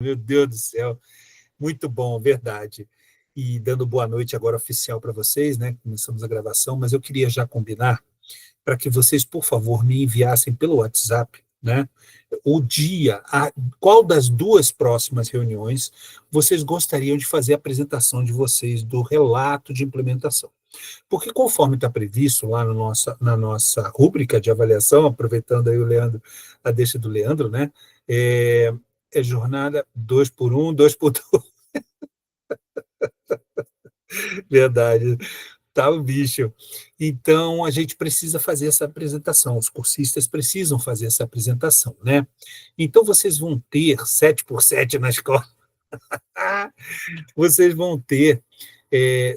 Meu Deus do céu, muito bom, verdade. E dando boa noite agora oficial para vocês, né? Começamos a gravação, mas eu queria já combinar para que vocês, por favor, me enviassem pelo WhatsApp, né? O dia, qual das duas próximas reuniões vocês gostariam de fazer a apresentação de vocês do relato de implementação. Porque conforme está previsto lá na nossa rúbrica de avaliação, aproveitando aí o Leandro, a deixa do Leandro, né? É, é jornada 2x1, 2x2, verdade, tá o bicho. Então, a gente precisa fazer essa apresentação, os cursistas precisam fazer essa apresentação, né? Então, vocês vão ter 7x7 na escola, vocês vão ter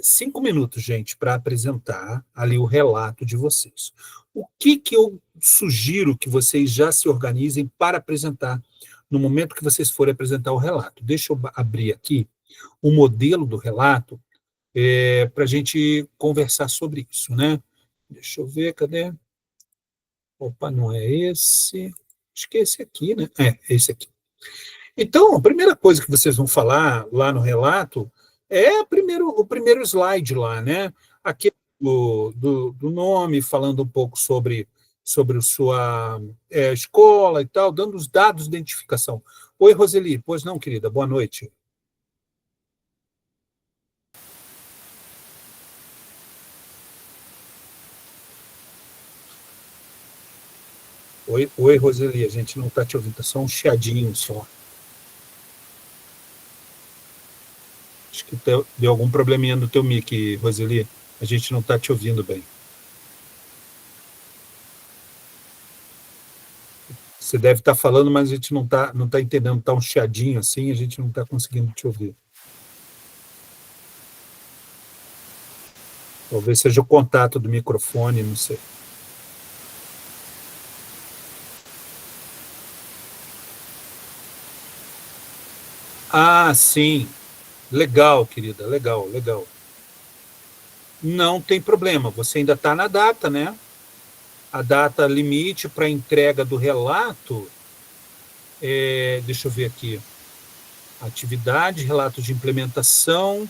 5 minutos, gente, para apresentar ali o relato de vocês. O que eu sugiro que vocês já se organizem para apresentar no momento que vocês forem apresentar o relato? Deixa eu abrir aqui o modelo do relato para a gente conversar sobre isso, né? Deixa eu ver, cadê? Opa, não é esse. Acho que é esse aqui, né? É esse aqui. Então, a primeira coisa que vocês vão falar lá no relato é o primeiro slide lá, né? Aquele do nome, falando um pouco sobre a sua escola e tal, dando os dados de identificação. Oi, Roseli. Pois não, querida, boa noite. Oi, Roseli, a gente não está te ouvindo, tá só um chiadinho só. Acho que deu algum probleminha no teu mic, Roseli. A gente não está te ouvindo bem. Você deve estar falando, mas a gente não tá entendendo. Está um chiadinho assim, a gente não está conseguindo te ouvir. Talvez seja o contato do microfone, não sei. Ah, sim. Legal, querida. Legal, legal. Não tem problema. Você ainda está na data, né? A data limite para entrega do relato, deixa eu ver aqui, atividade, relato de implementação,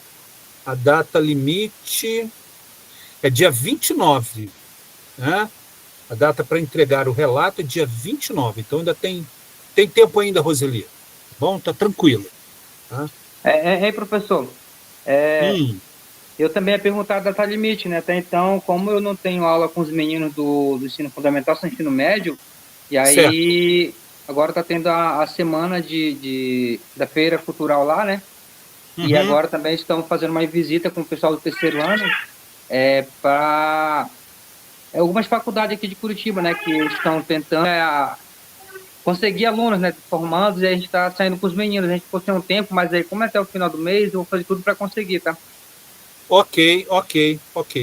a data limite é dia 29, né? A data para entregar o relato é dia 29, então ainda tem tempo ainda, Roseli. Bom, tá tranquilo. Tá? Professor, eu também ia perguntar a data limite, né? Até então, como eu não tenho aula com os meninos do ensino fundamental, só ensino médio, e aí certo. Agora está tendo a semana da feira cultural lá, né? Uhum. E agora também estamos fazendo uma visita com o pessoal do terceiro ano para algumas faculdades aqui de Curitiba, né? Que estão tentando conseguir alunos, né? Formandos, e a gente está saindo com os meninos. A gente ficou sem um tempo, mas aí, como é até o final do mês, eu vou fazer tudo para conseguir, tá? Ok.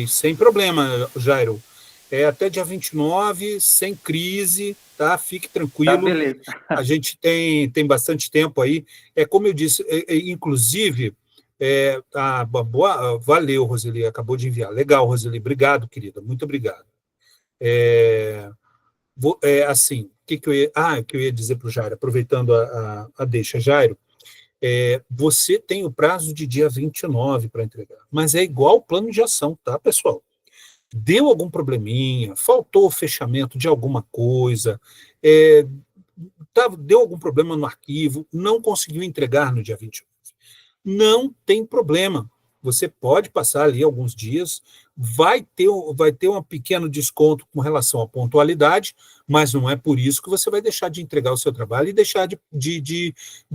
Sem problema, Jairo. Até dia 29, sem crise, tá? Fique tranquilo. Tá, beleza. A gente tem bastante tempo aí. Como eu disse, inclusive, valeu, Roseli, acabou de enviar. Legal, Roseli, obrigado, querida, muito obrigado. Assim, o que eu ia dizer para o Jairo, aproveitando a deixa, Jairo, você tem o prazo de dia 29 para entregar, mas é igual o plano de ação, tá, pessoal? Deu algum probleminha, faltou o fechamento de alguma coisa, deu algum problema no arquivo, não conseguiu entregar no dia 29. Não tem problema. Você pode passar ali alguns dias, vai ter um pequeno desconto com relação à pontualidade, mas não é por isso que você vai deixar de entregar o seu trabalho e deixar de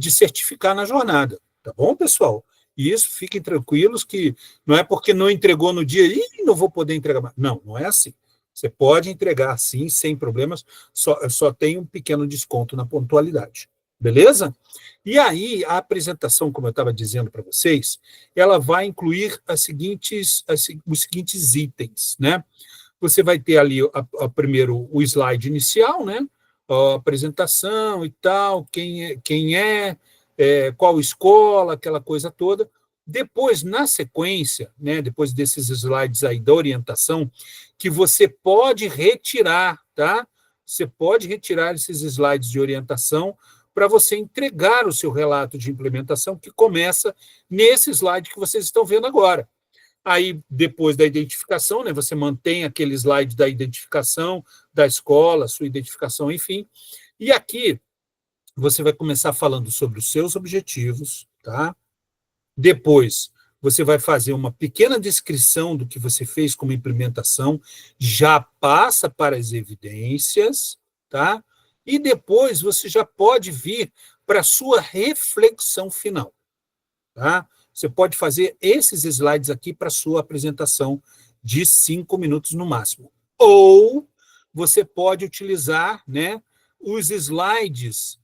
certificar na jornada. Tá bom, pessoal? Isso, fiquem tranquilos que não é porque não entregou no dia e não vou poder entregar mais. Não é assim. Você pode entregar sim, sem problemas, só tem um pequeno desconto na pontualidade. Beleza? E aí, a apresentação, como eu estava dizendo para vocês, ela vai incluir os seguintes itens, né? Você vai ter ali, primeiro, o slide inicial, né? A apresentação e tal, quem é, qual escola, aquela coisa toda. Depois, na sequência, né, depois desses slides aí da orientação, que você pode retirar, tá? Você pode retirar esses slides de orientação para você entregar o seu relato de implementação, que começa nesse slide que vocês estão vendo agora. Aí, depois da identificação, né, você mantém aquele slide da identificação da escola, sua identificação, enfim. E aqui, você vai começar falando sobre os seus objetivos, tá? Depois, você vai fazer uma pequena descrição do que você fez como implementação, já passa para as evidências, tá? E depois você já pode vir para a sua reflexão final, tá? Você pode fazer esses slides aqui para a sua apresentação de 5 minutos no máximo. Ou você pode utilizar, né, os slides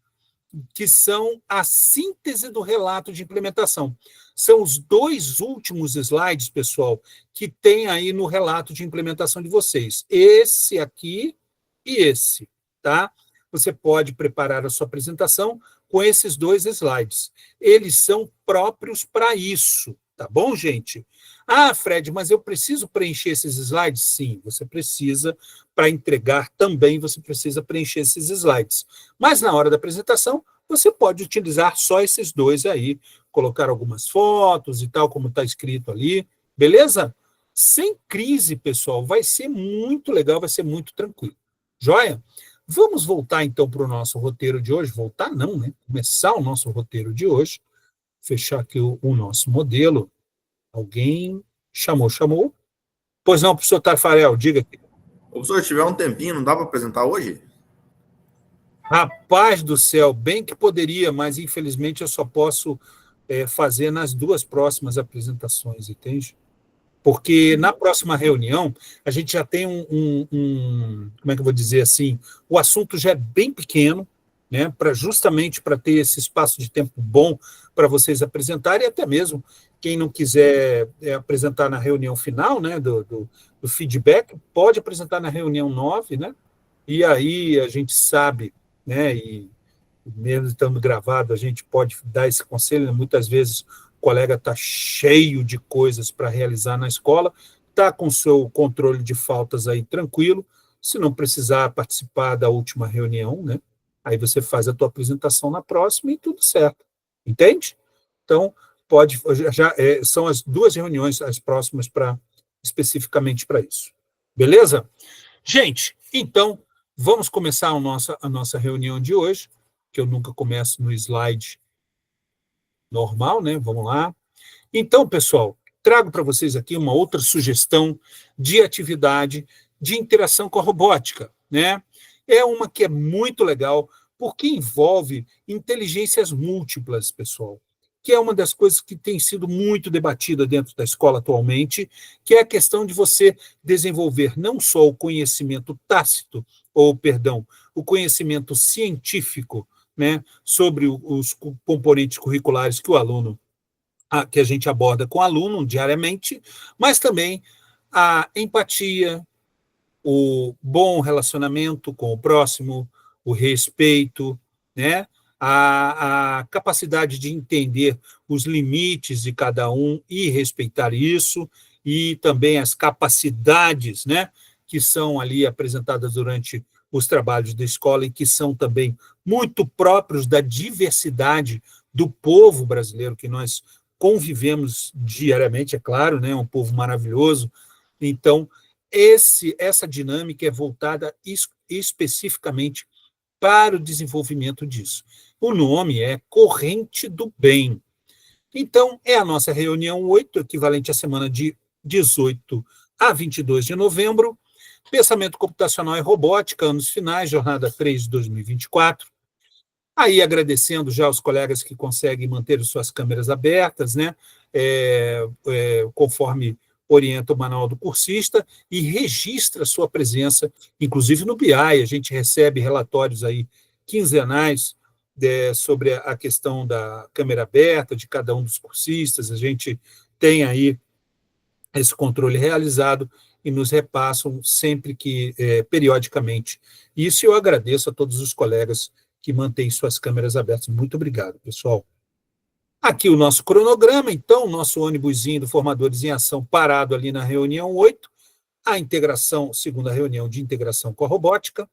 que são a síntese do relato de implementação. São os 2 últimos slides, pessoal, que tem aí no relato de implementação de vocês. Esse aqui e esse, tá? Você pode preparar a sua apresentação com esses 2 slides. Eles são próprios para isso, tá bom, gente? Ah, Fred, mas eu preciso preencher esses slides? Sim, você precisa. Para entregar também, você precisa preencher esses slides. Mas na hora da apresentação, você pode utilizar só esses 2 aí, colocar algumas fotos e tal, como está escrito ali, beleza? Sem crise, pessoal, vai ser muito legal, vai ser muito tranquilo. Joia? Vamos voltar, então, para o nosso roteiro de hoje. Voltar não, né? Começar o nosso roteiro de hoje. Fechar aqui o nosso modelo. Alguém chamou? Pois não, professor Tafarel, diga aqui. Professor, se tiver um tempinho, não dá para apresentar hoje? Rapaz do céu, bem que poderia, mas infelizmente eu só posso fazer nas 2 próximas apresentações, entende? Porque na próxima reunião, a gente já tem como é que eu vou dizer assim, o assunto já é bem pequeno, né, justamente para ter esse espaço de tempo bom para vocês apresentarem, e até mesmo quem não quiser apresentar na reunião final, né, do feedback, pode apresentar na reunião 9, né, e aí a gente sabe, né, e mesmo estando gravado, a gente pode dar esse conselho, né, muitas vezes o colega está cheio de coisas para realizar na escola, está com o seu controle de faltas aí tranquilo, se não precisar participar da última reunião, né, aí você faz a tua apresentação na próxima e tudo certo, entende? Então, são as 2 reuniões, as próximas, especificamente para isso. Beleza? Gente, então, vamos começar a nossa reunião de hoje, que eu nunca começo no slide normal, né? Vamos lá. Então, pessoal, trago para vocês aqui uma outra sugestão de atividade de interação com a robótica, né? É uma que é muito legal, porque envolve inteligências múltiplas, pessoal, que é uma das coisas que tem sido muito debatida dentro da escola atualmente, que é a questão de você desenvolver não só o conhecimento tácito, o conhecimento científico, né, sobre os componentes curriculares que a gente aborda com o aluno diariamente, mas também a empatia, o bom relacionamento com o próximo, o respeito, né? A capacidade de entender os limites de cada um e respeitar isso, e também as capacidades, né, que são ali apresentadas durante os trabalhos da escola e que são também muito próprios da diversidade do povo brasileiro que nós convivemos diariamente, é claro, né, um povo maravilhoso. Então, essa dinâmica é voltada especificamente para o desenvolvimento disso. O nome é Corrente do Bem. Então, é a nossa reunião 8, equivalente à semana de 18 a 22 de novembro, Pensamento Computacional e Robótica, anos finais, jornada 3 de 2024. Aí, agradecendo já aos colegas que conseguem manter suas câmeras abertas, né, conforme orienta o manual do cursista, e registra sua presença, inclusive no BI, a gente recebe relatórios aí quinzenais sobre a questão da câmera aberta de cada um dos cursistas, a gente tem aí esse controle realizado e nos repassam sempre que, periodicamente. Isso eu agradeço a todos os colegas que mantêm suas câmeras abertas. Muito obrigado, pessoal. Aqui o nosso cronograma, então, nosso ônibusinho do Formadores em Ação parado ali na reunião 8, a integração, segunda reunião de integração com a robótica.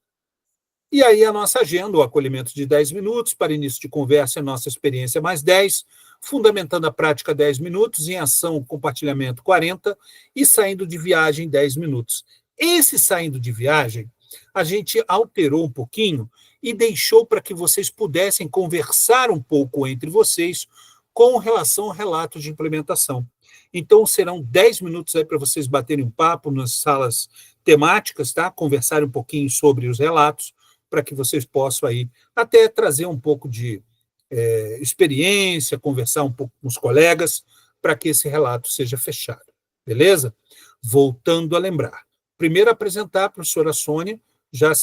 E aí a nossa agenda, o acolhimento de 10 minutos, para início de conversa, nossa experiência mais 10, fundamentando a prática 10 minutos, em ação, compartilhamento 40 e saindo de viagem 10 minutos. Esse saindo de viagem, a gente alterou um pouquinho e deixou para que vocês pudessem conversar um pouco entre vocês com relação ao relato de implementação. Então, serão 10 minutos aí para vocês baterem um papo nas salas temáticas, tá? Conversarem um pouquinho sobre os relatos, para que vocês possam aí até trazer um pouco de experiência, conversar um pouco com os colegas, para que esse relato seja fechado. Beleza? Voltando a lembrar. Primeiro apresentar a professora Sônia, já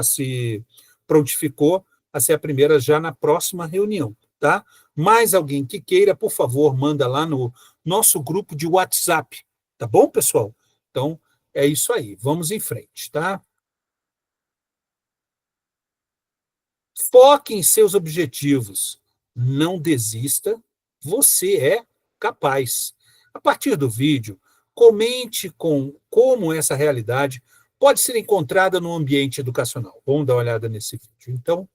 se prontificou a ser a primeira já na próxima reunião, tá? Mais alguém que queira, por favor, manda lá no nosso grupo de WhatsApp, tá bom, pessoal? Então, é isso aí, vamos em frente, tá? Foque em seus objetivos, não desista, você é capaz. A partir do vídeo, comente com como essa realidade pode ser encontrada no ambiente educacional. Vamos dar uma olhada nesse vídeo, então.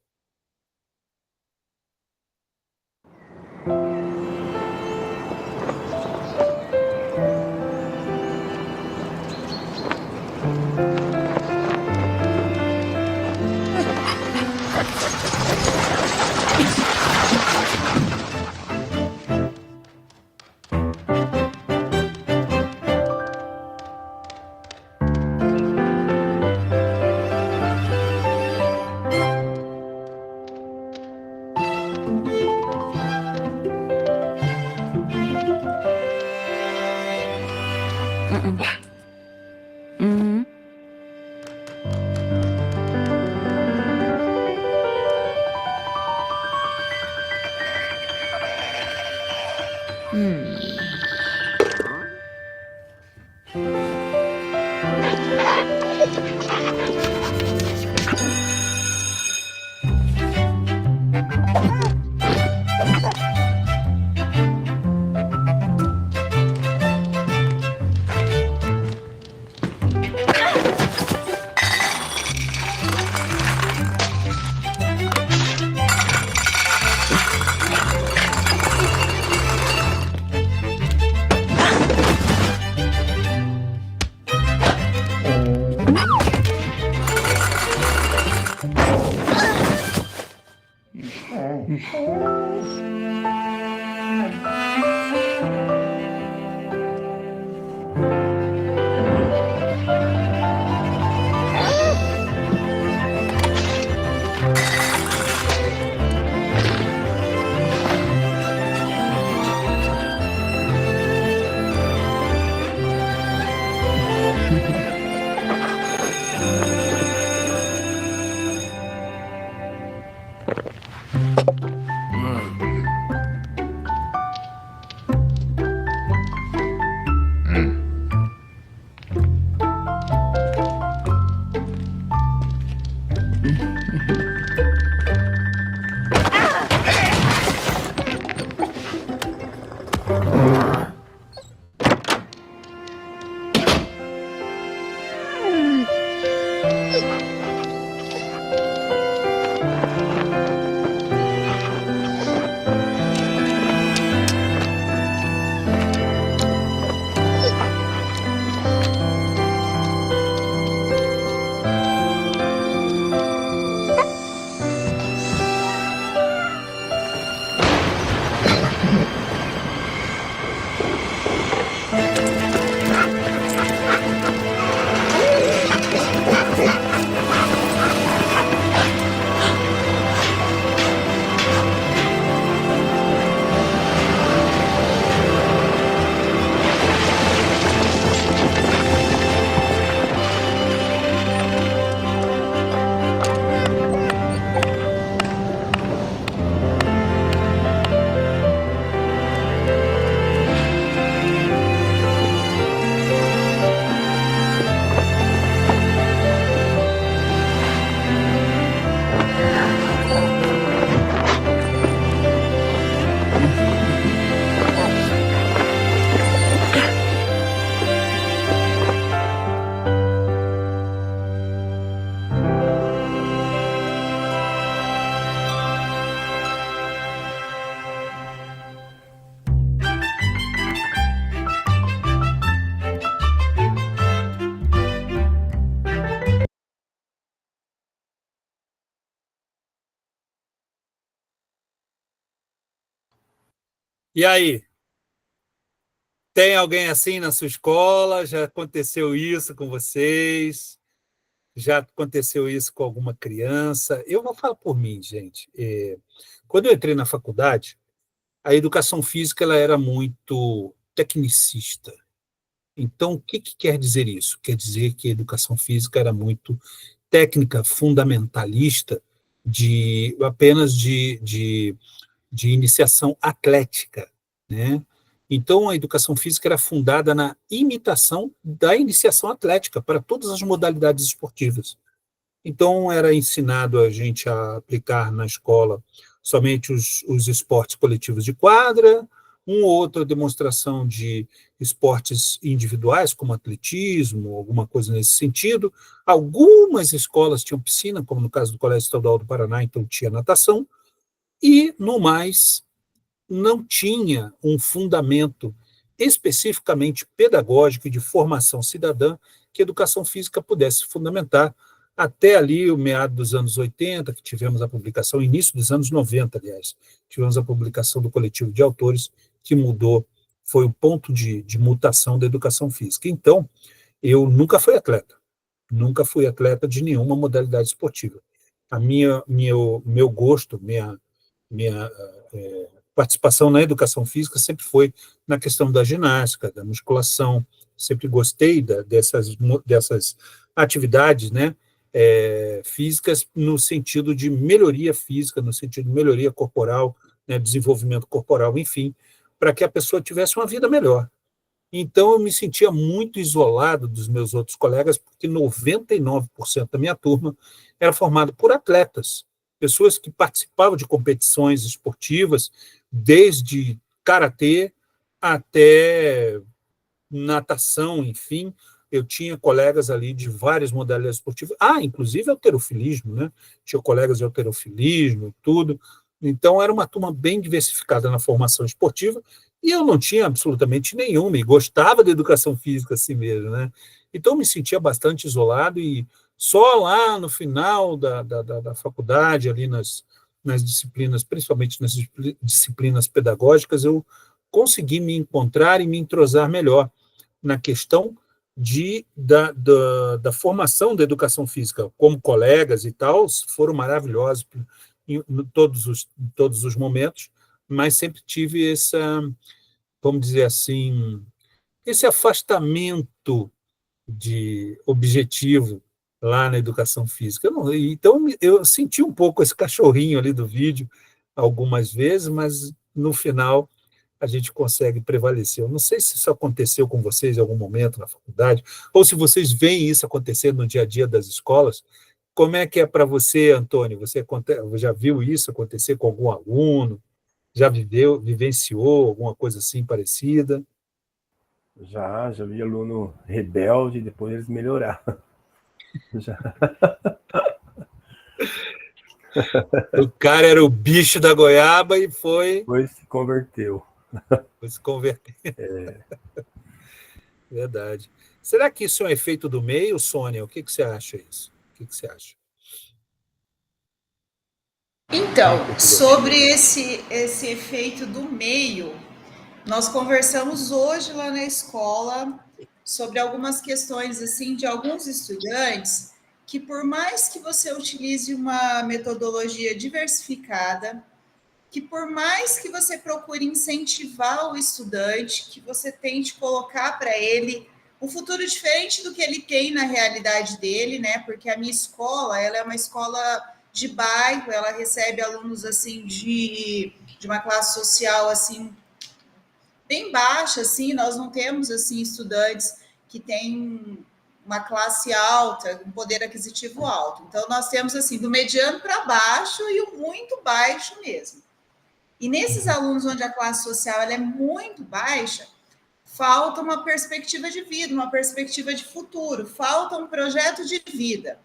E aí? Tem alguém assim na sua escola? Já aconteceu isso com vocês? Já aconteceu isso com alguma criança? Eu vou falar por mim, gente. Quando eu entrei na faculdade, a educação física ela era muito tecnicista. Então, o que quer dizer isso? Quer dizer que a educação física era muito técnica, fundamentalista, apenas de iniciação atlética, né? Então, a educação física era fundada na imitação da iniciação atlética para todas as modalidades esportivas. Então, era ensinado a gente a aplicar na escola somente os esportes coletivos de quadra, uma ou outra demonstração de esportes individuais, como atletismo, alguma coisa nesse sentido. Algumas escolas tinham piscina, como no caso do Colégio Estadual do Paraná, então tinha natação, e, no mais, não tinha um fundamento especificamente pedagógico e de formação cidadã que a educação física pudesse fundamentar até ali o meado dos anos 80, que tivemos a publicação, início dos anos 90, aliás, tivemos a publicação do coletivo de autores que mudou, foi o ponto de mutação da educação física. Então, eu nunca fui atleta de nenhuma modalidade esportiva. Meu gosto, minha participação na educação física sempre foi na questão da ginástica, da musculação, sempre gostei dessas atividades, né, físicas no sentido de melhoria física, no sentido de melhoria corporal, né, desenvolvimento corporal, enfim, para que a pessoa tivesse uma vida melhor. Então, eu me sentia muito isolado dos meus outros colegas, porque 99% da minha turma era formada por atletas, pessoas que participavam de competições esportivas, desde karatê até natação, enfim. Eu tinha colegas ali de várias modalidades esportivas. Inclusive halterofilismo, né? Tinha colegas de halterofilismo e tudo. Então, era uma turma bem diversificada na formação esportiva, e eu não tinha absolutamente nenhuma, e gostava da educação física assim mesmo, né? Então, eu me sentia bastante isolado, e só lá no final da faculdade, ali nas disciplinas, principalmente nas disciplinas pedagógicas, eu consegui me encontrar e me entrosar melhor na questão da formação da educação física, como colegas e tal, foram maravilhosos em todos os momentos, mas sempre tive vamos dizer assim, esse afastamento de objetivo lá na educação física. Então, eu senti um pouco esse cachorrinho ali do vídeo algumas vezes, mas no final a gente consegue prevalecer. Eu não sei se isso aconteceu com vocês em algum momento na faculdade, ou se vocês veem isso acontecer no dia a dia das escolas. Como é que é para você, Antônio? Você já viu isso acontecer com algum aluno? Já vivenciou alguma coisa assim parecida? Já vi aluno rebelde, depois eles melhoraram. Já. O cara era o bicho da goiaba e Depois se converteu. Foi se converter. Verdade. Será que isso é um efeito do meio, Sônia? O que você acha isso? O que você acha? Então, sobre esse efeito do meio, nós conversamos hoje lá na escola sobre algumas questões assim de alguns estudantes que, por mais que você utilize uma metodologia diversificada, que por mais que você procure incentivar o estudante, que você tente colocar para ele um futuro diferente do que ele tem na realidade dele, né? Porque a minha escola, ela é uma escola de bairro, ela recebe alunos assim de uma classe social assim bem baixa, assim, nós não temos assim estudantes que têm uma classe alta, um poder aquisitivo alto. Então nós temos assim do mediano para baixo e o muito baixo mesmo. E nesses alunos onde a classe social ela é muito baixa, falta uma perspectiva de vida, uma perspectiva de futuro, falta um projeto de vida.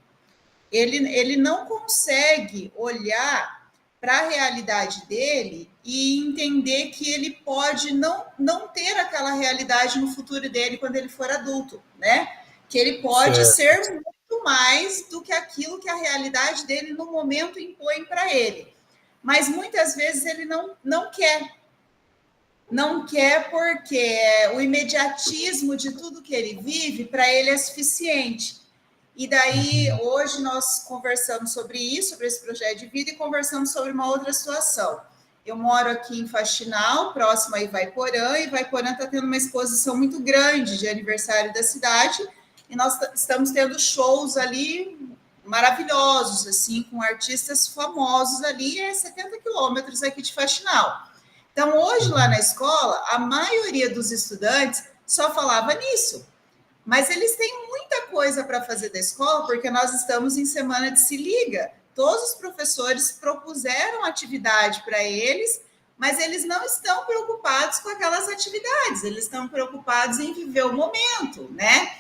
Ele não consegue olhar para a realidade dele e entender que ele pode não ter aquela realidade no futuro dele quando ele for adulto, né? Que ele pode ser muito mais do que aquilo que a realidade dele no momento impõe para ele. Mas muitas vezes ele não quer. não quer porque o imediatismo de tudo que ele vive, para ele é suficiente. E daí, hoje, nós conversamos sobre isso, sobre esse projeto de vida, e conversamos sobre uma outra situação. Eu moro aqui em Faxinal, próximo a Ivaiporã, e Ivaiporã está tendo uma exposição muito grande de aniversário da cidade, e nós estamos tendo shows ali maravilhosos, assim, com artistas famosos ali, 70 quilômetros aqui de Faxinal. Então, hoje, lá na escola, a maioria dos estudantes só falava nisso. Mas eles têm muita coisa para fazer da escola, porque nós estamos em semana de Se Liga. Todos os professores propuseram atividade para eles, mas eles não estão preocupados com aquelas atividades, eles estão preocupados em viver o momento, né?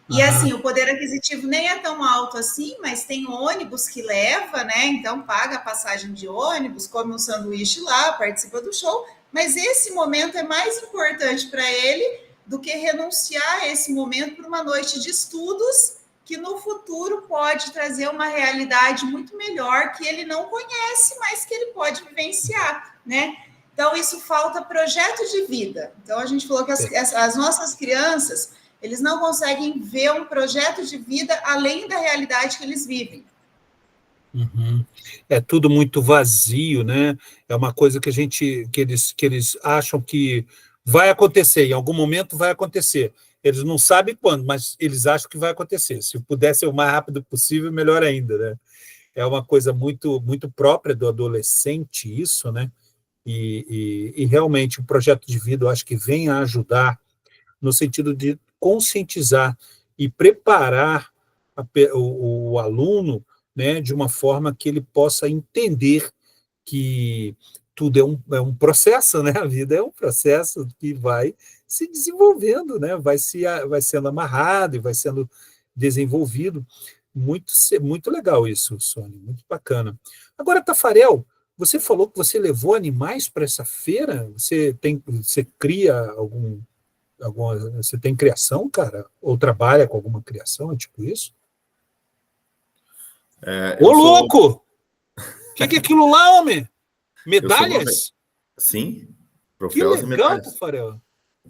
E assim, o poder aquisitivo nem é tão alto assim, mas tem ônibus que leva, né? Então paga a passagem de ônibus, come um sanduíche lá, participa do show, mas esse momento é mais importante para ele do que renunciar a esse momento para uma noite de estudos que no futuro pode trazer uma realidade muito melhor que ele não conhece, mas que ele pode vivenciar, né? Então, isso falta projeto de vida. Então, a gente falou que as nossas crianças, eles não conseguem ver um projeto de vida além da realidade que eles vivem. É tudo muito vazio, né? É uma coisa que eles acham que vai acontecer, em algum momento vai acontecer. Eles não sabem quando, mas eles acham que vai acontecer. Se puder ser o mais rápido possível, melhor ainda, né? É uma coisa muito, muito própria do adolescente isso, né? E realmente o projeto de vida, eu acho que vem a ajudar no sentido de conscientizar e preparar o aluno, né, de uma forma que ele possa entender que tudo é um processo, né? A vida é um processo que vai se desenvolvendo, né? Vai sendo amarrado e vai sendo desenvolvido. Muito, muito legal isso, Sônia, muito bacana. Agora, Tafarel, você falou que você levou animais para essa feira? Você cria você tem criação, cara? Ou trabalha com alguma criação, é tipo isso? Ô, louco! O que é aquilo lá, homem? Medalhas? Sim, troféus e medalhas. Tafarel.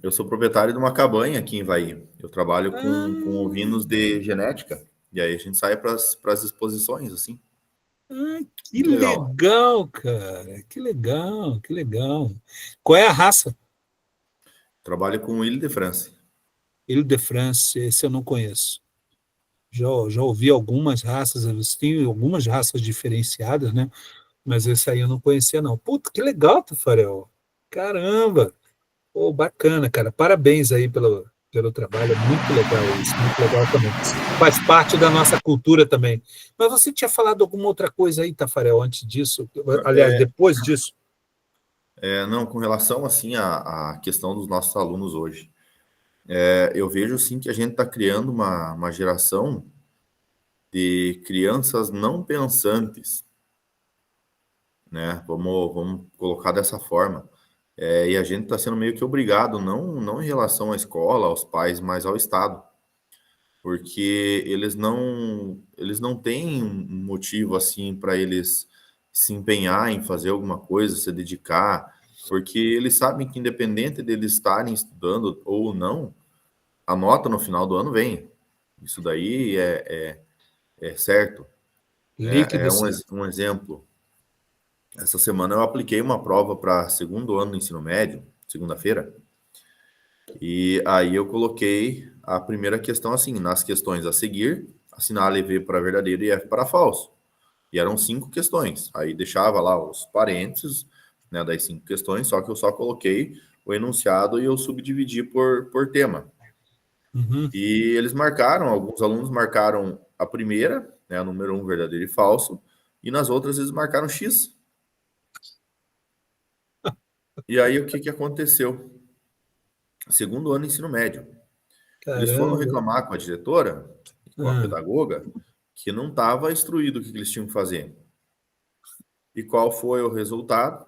Eu sou proprietário de uma cabanha aqui em Ivaí. Eu trabalho com ovinos de genética. E aí a gente sai para as exposições, assim. Que legal, cara. Que legal, que legal. Qual é a raça? Trabalho com Ile de France. Ile de France, esse eu não conheço. Já ouvi algumas raças, tem algumas raças diferenciadas, né? Mas esse aí eu não conhecia, não. Puta, que legal, Tafarel. Caramba! Pô, bacana, cara. Parabéns aí pelo trabalho. É muito legal isso, muito legal também. Faz parte da nossa cultura também. Mas você tinha falado alguma outra coisa aí, Tafarel, antes disso? Aliás, depois disso? Não, com relação, assim, à questão dos nossos alunos hoje. Eu vejo, assim, que a gente está criando uma geração de crianças não pensantes, né? Vamos colocar dessa forma. E a gente está sendo meio que obrigado, não em relação à escola, aos pais, mas ao Estado. Porque eles não têm um motivo, assim, para eles se empenhar em fazer alguma coisa, se dedicar, porque eles sabem que independente deles estarem estudando ou não, a nota no final do ano vem. Isso daí é certo. Líquido, um exemplo. Essa semana eu apliquei uma prova para segundo ano do ensino médio, segunda-feira, e aí eu coloquei a primeira questão assim, nas questões a seguir, assinale V para verdadeiro e F para falso. E eram 5 questões. Aí deixava lá os parênteses, né, das 5 questões, só que eu só coloquei o enunciado e eu subdividi por tema. E eles marcaram, alguns alunos marcaram a primeira, né, a número 1, verdadeiro e falso, e nas outras eles marcaram X. E aí, o que aconteceu? Segundo ano do ensino médio. Caramba. Eles foram reclamar com a diretora, com a pedagoga, que não estava instruído o que eles tinham que fazer. E qual foi o resultado?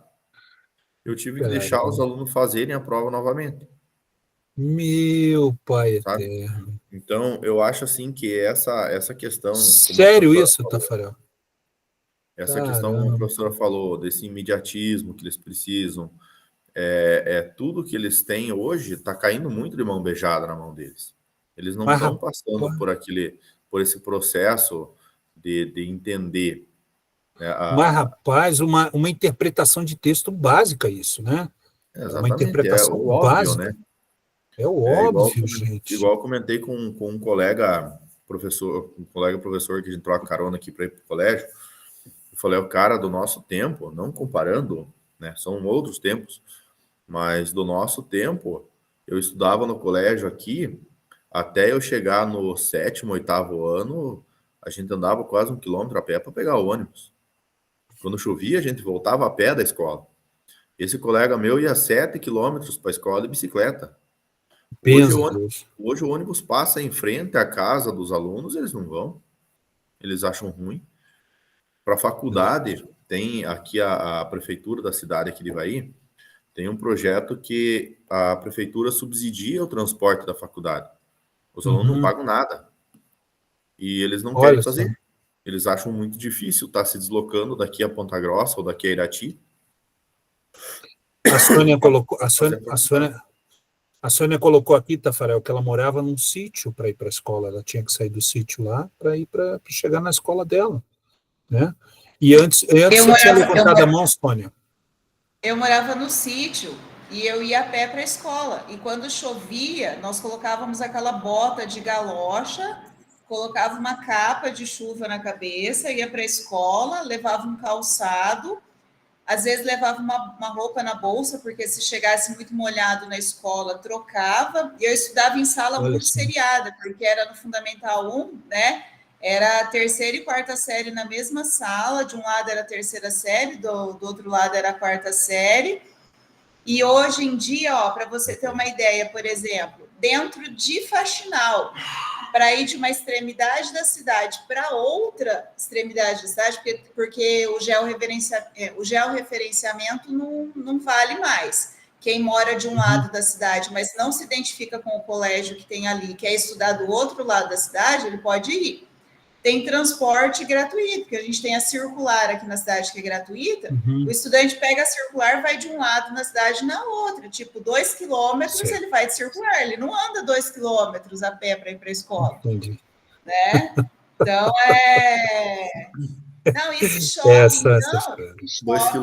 Eu tive que deixar os alunos fazerem a prova novamente. Meu pai sabe? eterno. Então, eu acho assim que essa questão... Sério isso, Tafarel? Essa questão, como a professora falou, desse imediatismo que eles precisam, tudo que eles têm hoje está caindo muito de mão beijada na mão deles. Eles não Mas, estão rapaz, passando por esse processo de entender, né, rapaz, uma interpretação de texto básica isso, né? É uma exatamente, é interpretação o óbvio, básica. né? É o É óbvio, gente. igual eu comentei com um colega professor que a gente troca carona aqui para ir para o colégio. Eu falei, o cara do nosso tempo, não comparando, né? São outros tempos, mas do nosso tempo, eu estudava no colégio aqui, até eu chegar no 7º, 8º ano, a gente andava quase 1 quilômetro a pé para pegar o ônibus. Quando chovia, a gente voltava a pé da escola. Esse colega meu ia 7 quilômetros para a escola de bicicleta. Hoje Pensa, o, ônibus, Deus. hoje o ônibus passa em frente à casa dos alunos, eles não vão, eles acham ruim. Para a faculdade, tem aqui a prefeitura da cidade aqui de Ivaí, tem um projeto que a prefeitura subsidia o transporte da faculdade. Os alunos não pagam nada. E eles não querem Olha só. fazer. Eles acham muito difícil estar se deslocando daqui a Ponta Grossa ou daqui a Irati. A Sônia colocou, Fazer a faculdade. a Sônia colocou aqui, Tafarel, que ela morava num sítio para ir para a escola. Ela tinha que sair do sítio lá para ir para chegar na escola dela, né? E antes você tinha levantado a mão, Sônia. Eu morava no sítio e eu ia a pé para a escola. E quando chovia, nós colocávamos aquela bota de galocha, colocava uma capa de chuva na cabeça, ia para a escola, levava um calçado, às vezes levava uma roupa na bolsa, porque se chegasse muito molhado na escola, trocava. E eu estudava em sala Olha só. multisseriada, porque era no Fundamental 1, né? Era a 3ª e 4ª série na mesma sala. De um lado era a 3ª série, do outro lado era a 4ª série. E hoje em dia, para você ter uma ideia, por exemplo, dentro de Faxinal, para ir de uma extremidade da cidade para outra extremidade da cidade, porque o georreferenciamento não vale mais. Quem mora de um lado da cidade, mas não se identifica com o colégio que tem ali, quer estudar do outro lado da cidade, ele pode ir. Tem transporte gratuito, porque a gente tem a circular aqui na cidade que é gratuita. O estudante pega a circular, vai de um lado na cidade na outra, tipo 2 quilômetros, ele vai de circular, ele não anda 2 quilômetros a pé para ir para a escola. Entendi. Né? Então, Não, e se chove, se chove,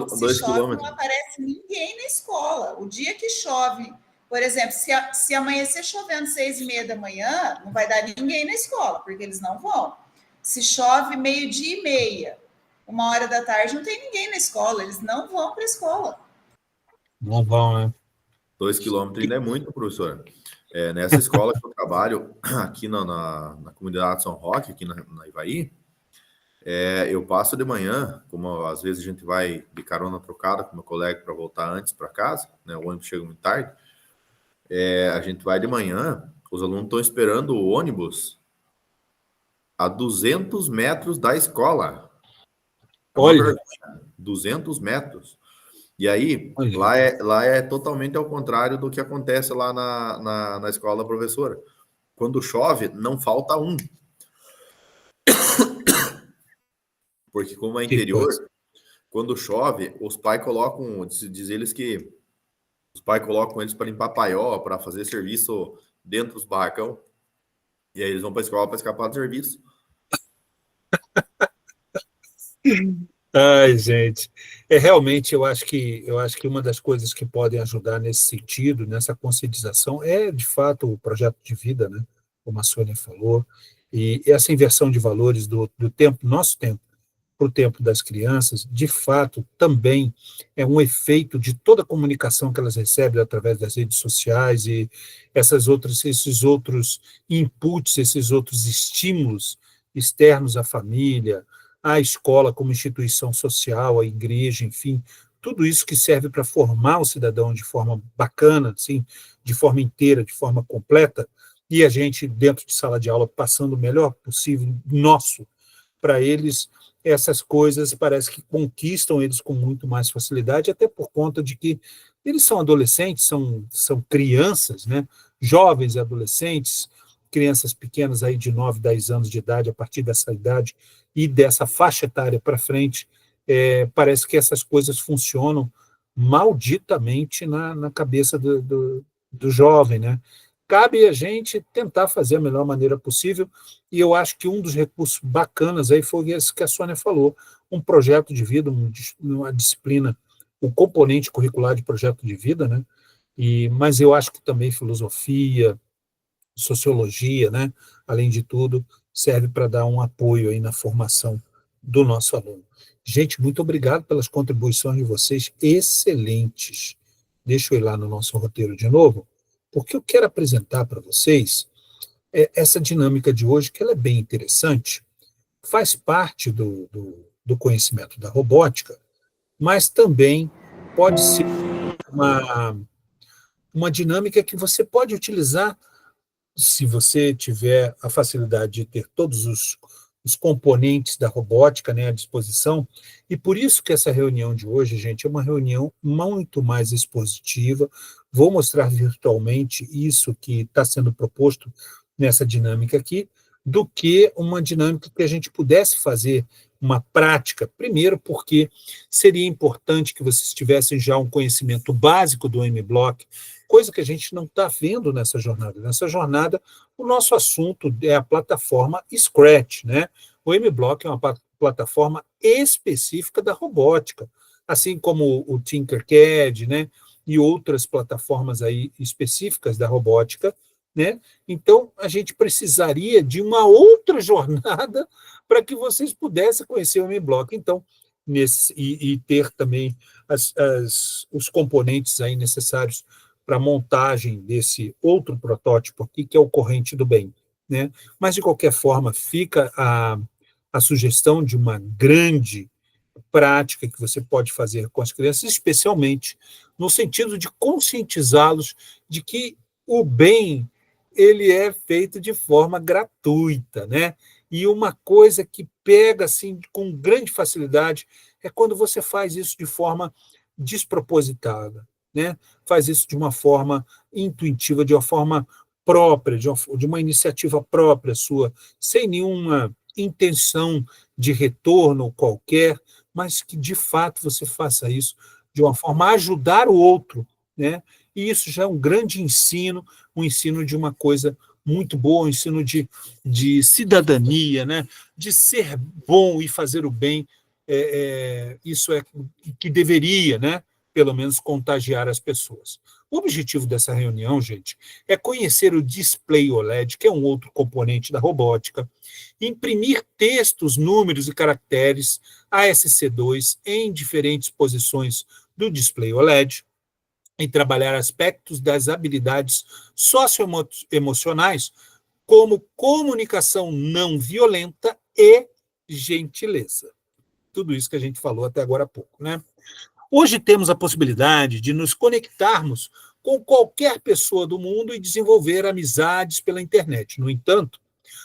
não aparece ninguém na escola. O dia que chove, por exemplo, se amanhecer chovendo 6h30 da manhã, não vai dar ninguém na escola, porque eles não vão. Se chove 12h30, 1h da tarde, não tem ninguém na escola, eles não vão para a escola. Não vão, né? 2 quilômetros ainda é muito, professora. Nessa escola que eu trabalho, aqui na comunidade São Roque, aqui na Ivaí, eu passo de manhã, como às vezes a gente vai de carona trocada com meu colega para voltar antes para casa, né, o ônibus chega muito tarde, a gente vai de manhã, os alunos estão esperando o ônibus a 200 metros da escola. Olha. 200 metros. E aí, lá é totalmente ao contrário do que acontece lá na escola da professora. Quando chove, não falta um. Porque como é interior, quando chove, os pais colocam, diz eles que os pais colocam eles para limpar paiol, para fazer serviço dentro dos barracão. E aí eles vão para a escola para escapar do serviço. Ai, gente, realmente eu acho que uma das coisas que podem ajudar nesse sentido, nessa conscientização, é de fato o projeto de vida, né? Como a Sônia falou, e essa inversão de valores do tempo, nosso tempo, para o tempo das crianças, de fato, também é um efeito de toda a comunicação que elas recebem através das redes sociais e esses outros inputs, esses outros estímulos externos à família, à escola como instituição social, à igreja, enfim, tudo isso que serve para formar o cidadão de forma bacana, assim, de forma inteira, de forma completa, e a gente, dentro de sala de aula, passando o melhor possível nosso para eles, essas coisas parece que conquistam eles com muito mais facilidade, até por conta de que eles são adolescentes, são crianças, né? Jovens e adolescentes, crianças pequenas aí de 9, 10 anos de idade, a partir dessa idade e dessa faixa etária para frente, parece que essas coisas funcionam malditamente na cabeça do jovem, né? Cabe a gente tentar fazer a melhor maneira possível, e eu acho que um dos recursos bacanas aí foi esse que a Sônia falou, um projeto de vida, uma disciplina, o componente curricular de projeto de vida, né? Mas eu acho que também filosofia, sociologia, né? Além de tudo, serve para dar um apoio aí na formação do nosso aluno. Gente, muito obrigado pelas contribuições de vocês, excelentes. Deixa eu ir lá no nosso roteiro de novo, porque eu quero apresentar para vocês essa dinâmica de hoje, que ela é bem interessante, faz parte do conhecimento da robótica, mas também pode ser uma dinâmica que você pode utilizar se você tiver a facilidade de ter todos os componentes da robótica, né, à disposição, e por isso que essa reunião de hoje, gente, é uma reunião muito mais expositiva. Vou mostrar virtualmente isso que está sendo proposto nessa dinâmica aqui, do que uma dinâmica que a gente pudesse fazer uma prática, primeiro porque seria importante que vocês tivessem já um conhecimento básico do M-Block, coisa que a gente não está vendo nessa jornada. Nessa jornada, o nosso assunto é a plataforma Scratch, né? O M-Block é uma plataforma específica da robótica, assim como o Tinkercad, né? E outras plataformas aí específicas da robótica, né? Então, a gente precisaria de uma outra jornada para que vocês pudessem conhecer o M-Block. Então, e ter também os componentes aí necessários para a montagem desse outro protótipo aqui, que é o Corrente do Bem, né? Mas, de qualquer forma, fica a sugestão de uma grande prática que você pode fazer com as crianças, especialmente no sentido de conscientizá-los de que o bem ele é feito de forma gratuita, né? E uma coisa que pega assim com grande facilidade é quando você faz isso de forma despropositada, né? Faz isso de uma forma intuitiva, de uma forma própria, de uma iniciativa própria sua, sem nenhuma intenção de retorno qualquer, mas que de fato você faça isso de uma forma a ajudar o outro, né? E isso já é um grande ensino, um ensino de uma coisa muito boa, um ensino de cidadania, né? De ser bom e fazer o bem. Isso é que deveria, né? Pelo menos contagiar as pessoas. O objetivo dessa reunião, gente, é conhecer o display OLED, que é um outro componente da robótica, imprimir textos, números e caracteres ASC2 em diferentes posições do display OLED, e trabalhar aspectos das habilidades socioemocionais, como comunicação não violenta e gentileza. Tudo isso que a gente falou até agora há pouco, né? Hoje temos a possibilidade de nos conectarmos com qualquer pessoa do mundo e desenvolver amizades pela internet. No entanto,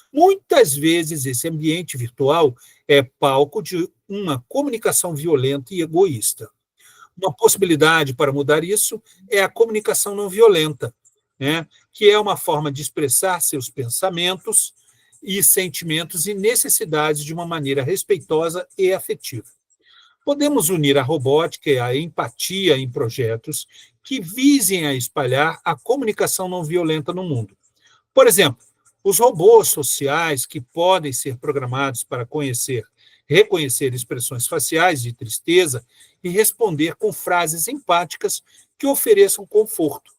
muitas vezes esse ambiente virtual é palco de uma comunicação violenta e egoísta. Uma possibilidade para mudar isso é a comunicação não violenta, né? Que é uma forma de expressar seus pensamentos e sentimentos e necessidades de uma maneira respeitosa e afetiva. Podemos unir a robótica e a empatia em projetos que visem a espalhar a comunicação não violenta no mundo. Por exemplo, os robôs sociais que podem ser programados para reconhecer expressões faciais de tristeza e responder com frases empáticas que ofereçam conforto.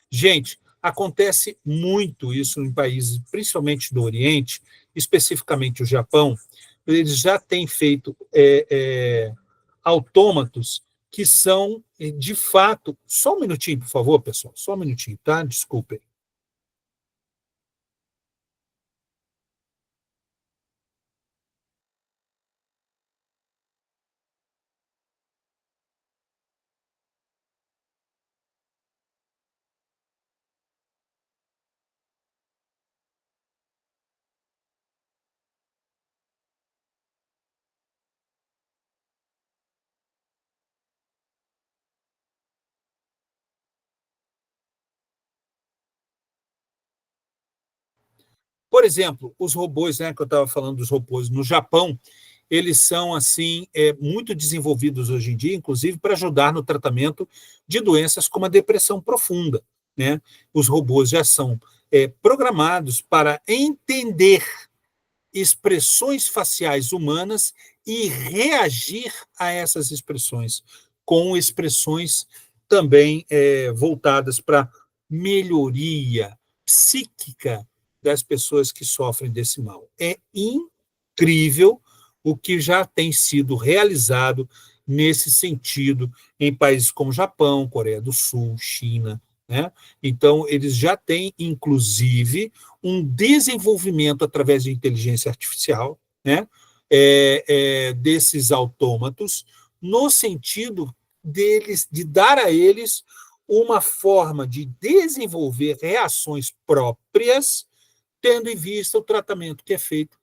Gente, acontece muito isso em países, principalmente do Oriente, especificamente o Japão. Eles já têm feito autômatos que são, de fato... Só um minutinho, por favor, pessoal, só um minutinho, tá? Desculpem. Por exemplo, os robôs, né, que eu estava falando dos robôs no Japão, eles são assim muito desenvolvidos hoje em dia, inclusive para ajudar no tratamento de doenças como a depressão profunda, né? Os robôs já são programados para entender expressões faciais humanas e reagir a essas expressões, com expressões também voltadas para melhoria psíquica das pessoas que sofrem desse mal. É incrível o que já tem sido realizado nesse sentido em países como Japão, Coreia do Sul, China, né? Então, eles já têm, inclusive, um desenvolvimento através de inteligência artificial, né? Desses autômatos, no sentido deles, de dar a eles uma forma de desenvolver reações próprias, tendo em vista o tratamento que é feito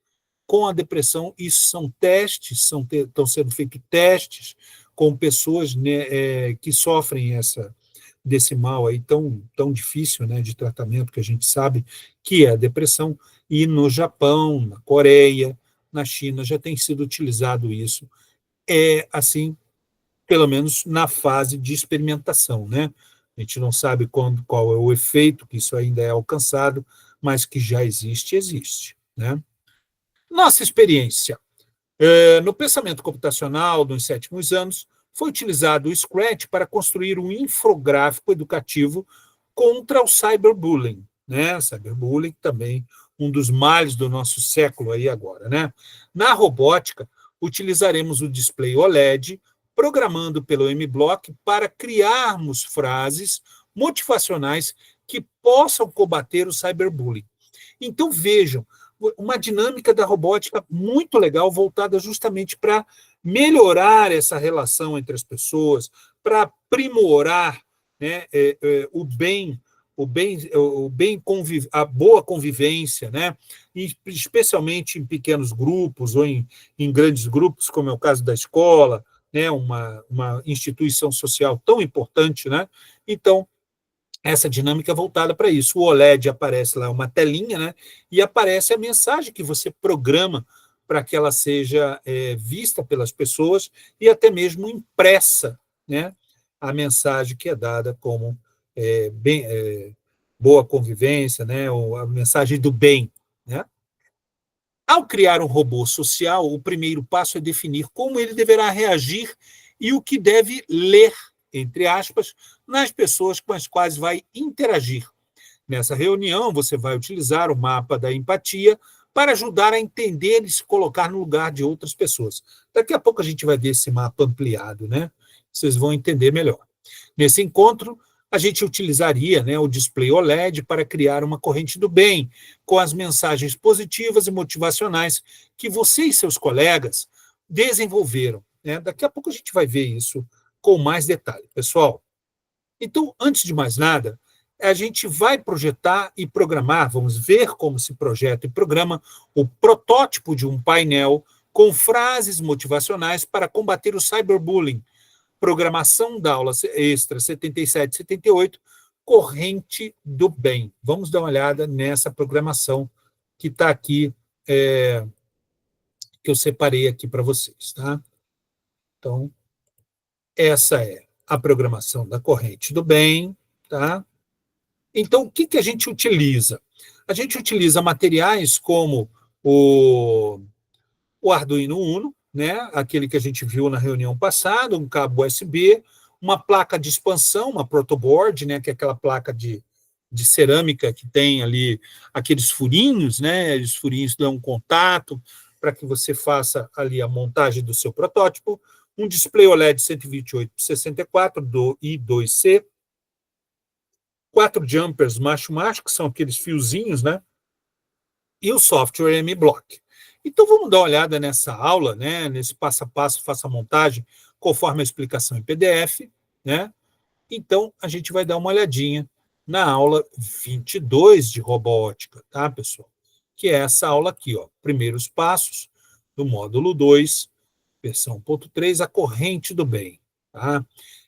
com a depressão. Isso são testes, estão sendo feitos testes com pessoas, né, que sofrem desse mal aí tão difícil, né, de tratamento, que a gente sabe que é a depressão, e no Japão, na Coreia, na China, já tem sido utilizado isso, assim, pelo menos na fase de experimentação, né? A gente não sabe qual é o efeito que isso ainda é alcançado, mas que já existe, né? Nossa experiência. No pensamento computacional dos sétimos anos, foi utilizado o Scratch para construir um infográfico educativo contra o cyberbullying, né? Cyberbullying também um dos males do nosso século aí agora, né? Na robótica, utilizaremos o display OLED, programando pelo MBlock para criarmos frases motivacionais que possam combater o cyberbullying. Então, vejam, uma dinâmica da robótica muito legal, voltada justamente para melhorar essa relação entre as pessoas, para aprimorar, né, a boa convivência, né, e especialmente em pequenos grupos ou em grandes grupos, como é o caso da escola, né, uma instituição social tão importante, né? Então, essa dinâmica é voltada para isso. O OLED aparece lá, uma telinha, né? E aparece a mensagem que você programa para que ela seja vista pelas pessoas e até mesmo impressa, né? A mensagem que é dada como boa convivência, né? Ou a mensagem do bem, né? Ao criar um robô social, o primeiro passo é definir como ele deverá reagir e o que deve ler, entre aspas, nas pessoas com as quais vai interagir. Nessa reunião, você vai utilizar o mapa da empatia para ajudar a entender e se colocar no lugar de outras pessoas. Daqui a pouco a gente vai ver esse mapa ampliado, né? Vocês vão entender melhor. Nesse encontro, a gente utilizaria, né, o display OLED para criar uma corrente do bem, com as mensagens positivas e motivacionais que você e seus colegas desenvolveram, né? Daqui a pouco a gente vai ver isso com mais detalhe, pessoal. Então, antes de mais nada, a gente vai projetar e programar, vamos ver como se projeta e programa o protótipo de um painel com frases motivacionais para combater o cyberbullying. Programação da aula extra 77 e 78, corrente do bem. Vamos dar uma olhada nessa programação que está aqui, que eu separei aqui para vocês, tá? Então, essa é a programação da corrente do bem, tá? Então, o que a gente utiliza? A gente utiliza materiais como o Arduino Uno, né? Aquele que a gente viu na reunião passada, um cabo USB, uma placa de expansão, uma protoboard, né? Que é aquela placa de cerâmica que tem ali aqueles furinhos, né? Os furinhos dão um contato para que você faça ali a montagem do seu protótipo, um display OLED 128 por 64 do I2C, 4 jumpers macho-macho, que são aqueles fiozinhos, né? E o software MBlock. Então, vamos dar uma olhada nessa aula, né? Nesse passo a passo, faça a montagem, conforme a explicação em PDF, né? Então, a gente vai dar uma olhadinha na aula 22 de robótica, tá, pessoal? Que é essa aula aqui, ó. Primeiros passos do módulo 2, versão 1.3, a corrente do bem, tá?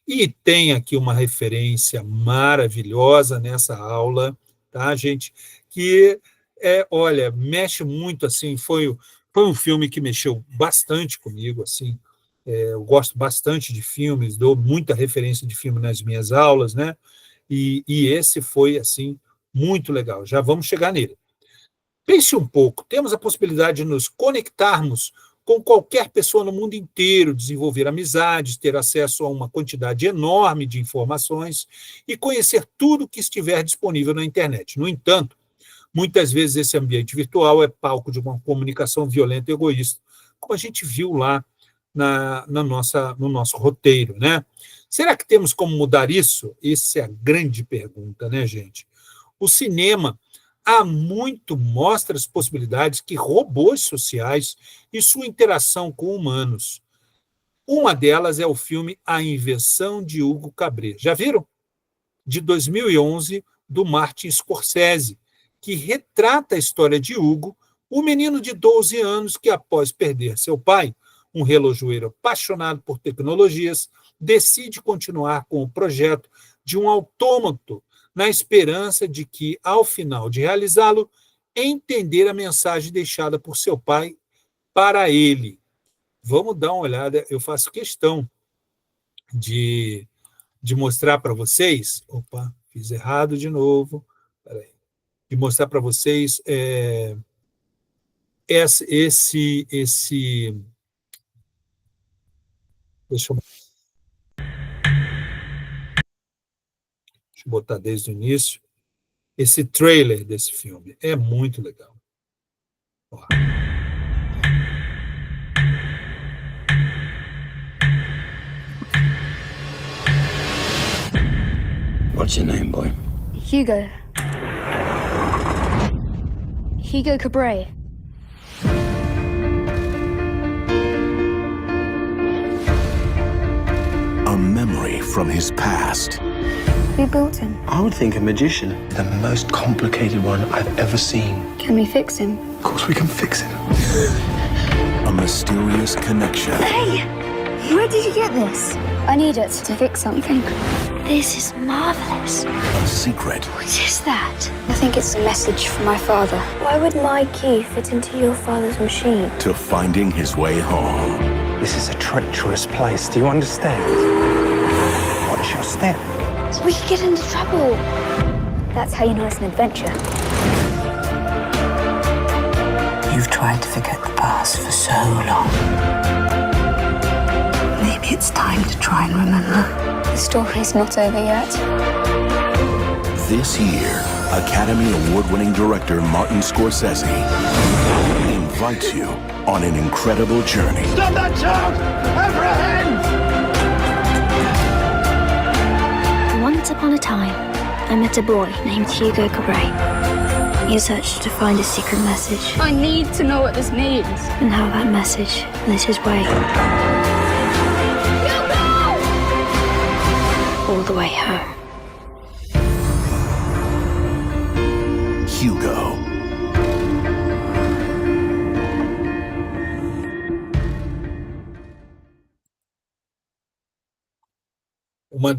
E tem aqui uma referência maravilhosa nessa aula, tá, gente? Que olha, mexe muito, assim, foi Foi um filme que mexeu bastante comigo, assim. Eu gosto bastante de filmes, dou muita referência de filme nas minhas aulas, né? E esse foi, assim, muito legal. Já vamos chegar nele. Pense um pouco, temos a possibilidade de nos conectarmos com qualquer pessoa no mundo inteiro, desenvolver amizades, ter acesso a uma quantidade enorme de informações e conhecer tudo que estiver disponível na internet. No entanto, muitas vezes esse ambiente virtual é palco de uma comunicação violenta e egoísta, como a gente viu lá no nosso roteiro, né? Será que temos como mudar isso? Essa é a grande pergunta, né, gente? O cinema há muito mostra as possibilidades que robôs sociais e sua interação com humanos. Uma delas é o filme A Invenção de Hugo Cabret. Já viram? De 2011, do Martin Scorsese, que retrata a história de Hugo, um menino de 12 anos que, após perder seu pai, um relojoeiro apaixonado por tecnologias, decide continuar com o projeto de um autômato, na esperança de que, ao final de realizá-lo, entender a mensagem deixada por seu pai para ele. Vamos dar uma olhada, eu faço questão de mostrar para vocês. Opa, fiz errado de novo. Peraí. De mostrar para vocês esse. Deixa eu botar desde o início. Esse trailer desse filme é muito legal. Ó. What's your name, boy? Hugo. Hugo Cabret. A memory from his past. Who built him? I would think a magician. The most complicated one I've ever seen. Can we fix him? Of course we can fix him. A mysterious connection. Hey! Where did you get this? I need it to fix something. This is marvelous. A secret. What is that? I think it's a message from my father. Why would my key fit into your father's machine? To finding his way home. This is a treacherous place. Do you understand? Watch your step. We could get into trouble. That's how you know it's an adventure. You've tried to forget the past for so long. Maybe it's time to try and remember. The story's not over yet. This year, Academy Award-winning director Martin Scorsese invites you on an incredible journey. Stop that child! Apprehend! Once upon a time, I met a boy named Hugo Cabret. He searched to find a secret message. I need to know what this means. And how that message lit his way. All the way home. Hugo. Uma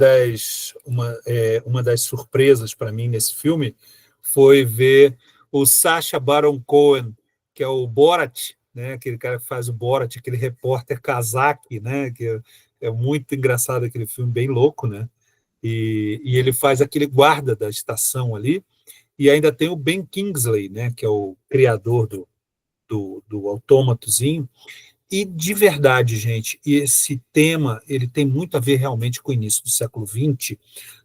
das surpresas para mim nesse filme foi ver o Sacha Baron Cohen, que é o Borat, né? Aquele cara que faz o Borat, aquele repórter cazaque, né? Que é muito engraçado aquele filme, bem louco, né? E ele faz aquele guarda da estação ali, e ainda tem o Ben Kingsley, né? Que é o criador do autômatozinho. E, de verdade, gente, esse tema ele tem muito a ver realmente com o início do século XX,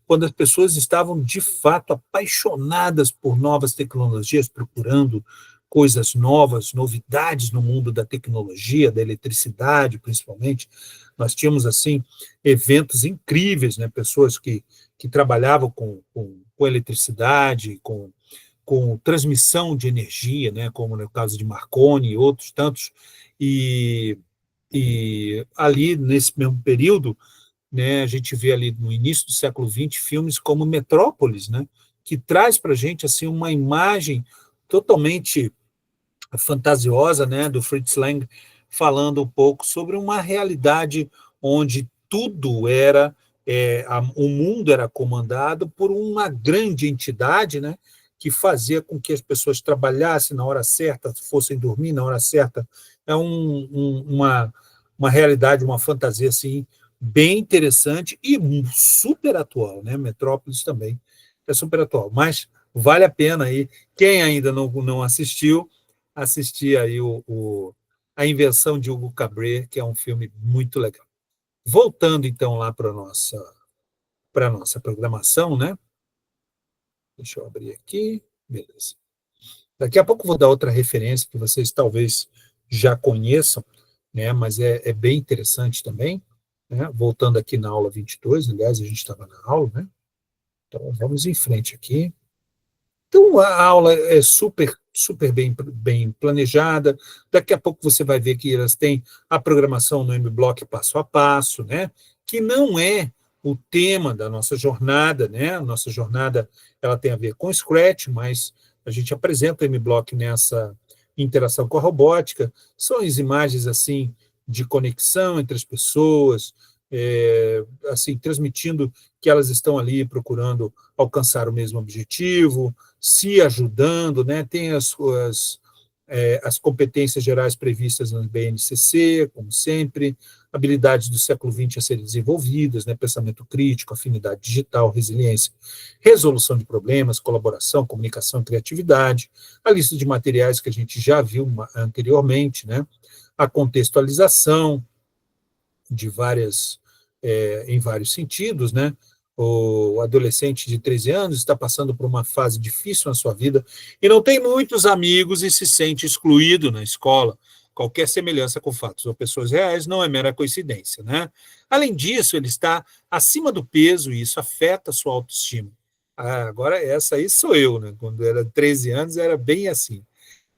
quando as pessoas estavam, de fato, apaixonadas por novas tecnologias, procurando coisas novas, novidades no mundo da tecnologia, da eletricidade, principalmente. Nós tínhamos, assim, eventos incríveis, né? Pessoas que trabalhavam com eletricidade, com transmissão de energia, né? Como no caso de Marconi e outros tantos. E ali, nesse mesmo período, né, a gente vê ali no início do século XX filmes como Metrópolis, né, que traz para a gente assim, uma imagem totalmente fantasiosa, né, do Fritz Lang, falando um pouco sobre uma realidade onde tudo era, o mundo era comandado por uma grande entidade, né, que fazia com que as pessoas trabalhassem na hora certa, fossem dormir na hora certa. É uma realidade, uma fantasia assim, bem interessante e super atual, né? Metrópolis também é super atual, mas vale a pena aí, quem ainda não assistiu, assistir aí A Invenção de Hugo Cabret, que é um filme muito legal. Voltando então lá para a nossa programação, né? Deixa eu abrir aqui, beleza. Daqui a pouco eu vou dar outra referência que vocês talvez já conheçam, né? Mas é bem interessante também, né? Voltando aqui na aula 22, aliás, a gente estava na aula, né? Então, vamos em frente aqui. Então, a aula é super bem planejada. Daqui a pouco você vai ver que elas têm a programação no MBlock passo a passo, né? Que não é o tema da nossa jornada, né? A nossa jornada ela tem a ver com Scratch, mas a gente apresenta o MBlock nessa interação com a robótica. São as imagens assim de conexão entre as pessoas, assim transmitindo que elas estão ali procurando alcançar o mesmo objetivo, se ajudando, né? Tem as competências gerais previstas no BNCC, como sempre, habilidades do século XX a serem desenvolvidas, né? Pensamento crítico, afinidade digital, resiliência, resolução de problemas, colaboração, comunicação e criatividade, a lista de materiais que a gente já viu anteriormente, né? A contextualização de em vários sentidos, né? O adolescente de 13 anos está passando por uma fase difícil na sua vida e não tem muitos amigos e se sente excluído na escola. Qualquer semelhança com fatos ou pessoas reais não é mera coincidência, né? Além disso, ele está acima do peso e isso afeta a sua autoestima. Agora, essa aí sou eu, né? Quando eu era 13 anos, era bem assim.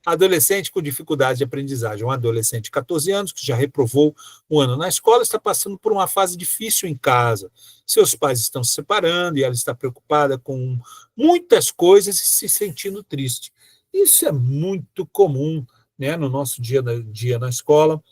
Adolescente com dificuldade de aprendizagem, um adolescente de 14 anos que já reprovou um ano na escola, está passando por uma fase difícil em casa. Seus pais estão se separando e ela está preocupada com muitas coisas e se sentindo triste. Isso é muito comum, né, no nosso dia a dia na escola.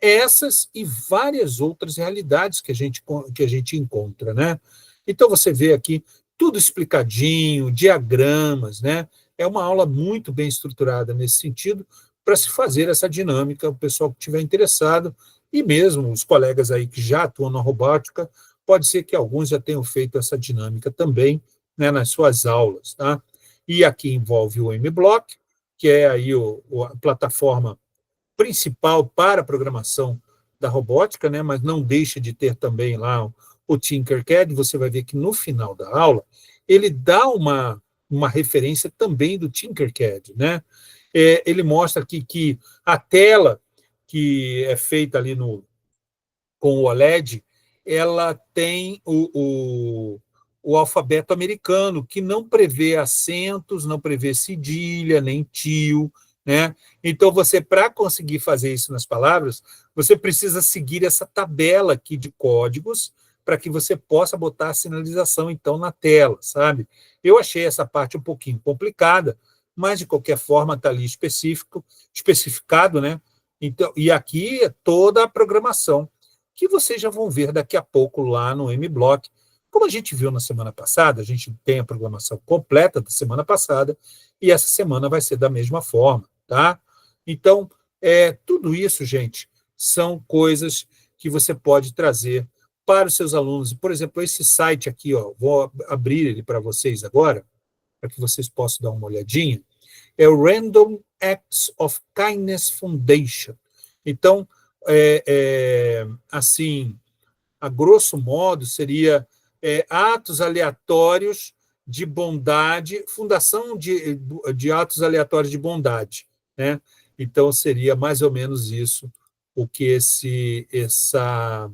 Essas e várias outras realidades que a gente encontra, né? Então você vê aqui tudo explicadinho, diagramas, né? É uma aula muito bem estruturada nesse sentido, para se fazer essa dinâmica, o pessoal que estiver interessado, e mesmo os colegas aí que já atuam na robótica, pode ser que alguns já tenham feito essa dinâmica também, né, nas suas aulas, tá? E aqui envolve o MBlock, que é aí a plataforma principal para a programação da robótica, né, mas não deixa de ter também lá o Tinkercad. Você vai ver que no final da aula ele dá uma referência também do Tinkercad, né? Ele mostra aqui que a tela que é feita ali com o OLED, ela tem o alfabeto americano, que não prevê acentos, não prevê cedilha, nem tio, né? Então, para conseguir fazer isso nas palavras, você precisa seguir essa tabela aqui de códigos para que você possa botar a sinalização, então, na tela, sabe? Eu achei essa parte um pouquinho complicada, mas, de qualquer forma, está ali especificado, né? Então, e aqui é toda a programação, que vocês já vão ver daqui a pouco lá no MBlock. Como a gente viu na semana passada, a gente tem a programação completa da semana passada, e essa semana vai ser da mesma forma, tá? Então, tudo isso, gente, são coisas que você pode trazer para os seus alunos. Por exemplo, esse site aqui, ó, vou abrir ele para vocês agora, para que vocês possam dar uma olhadinha, é o Random Acts of Kindness Foundation. Então, assim, a grosso modo, seria atos aleatórios de bondade, fundação de atos aleatórios de bondade, né? Então, seria mais ou menos isso o que essa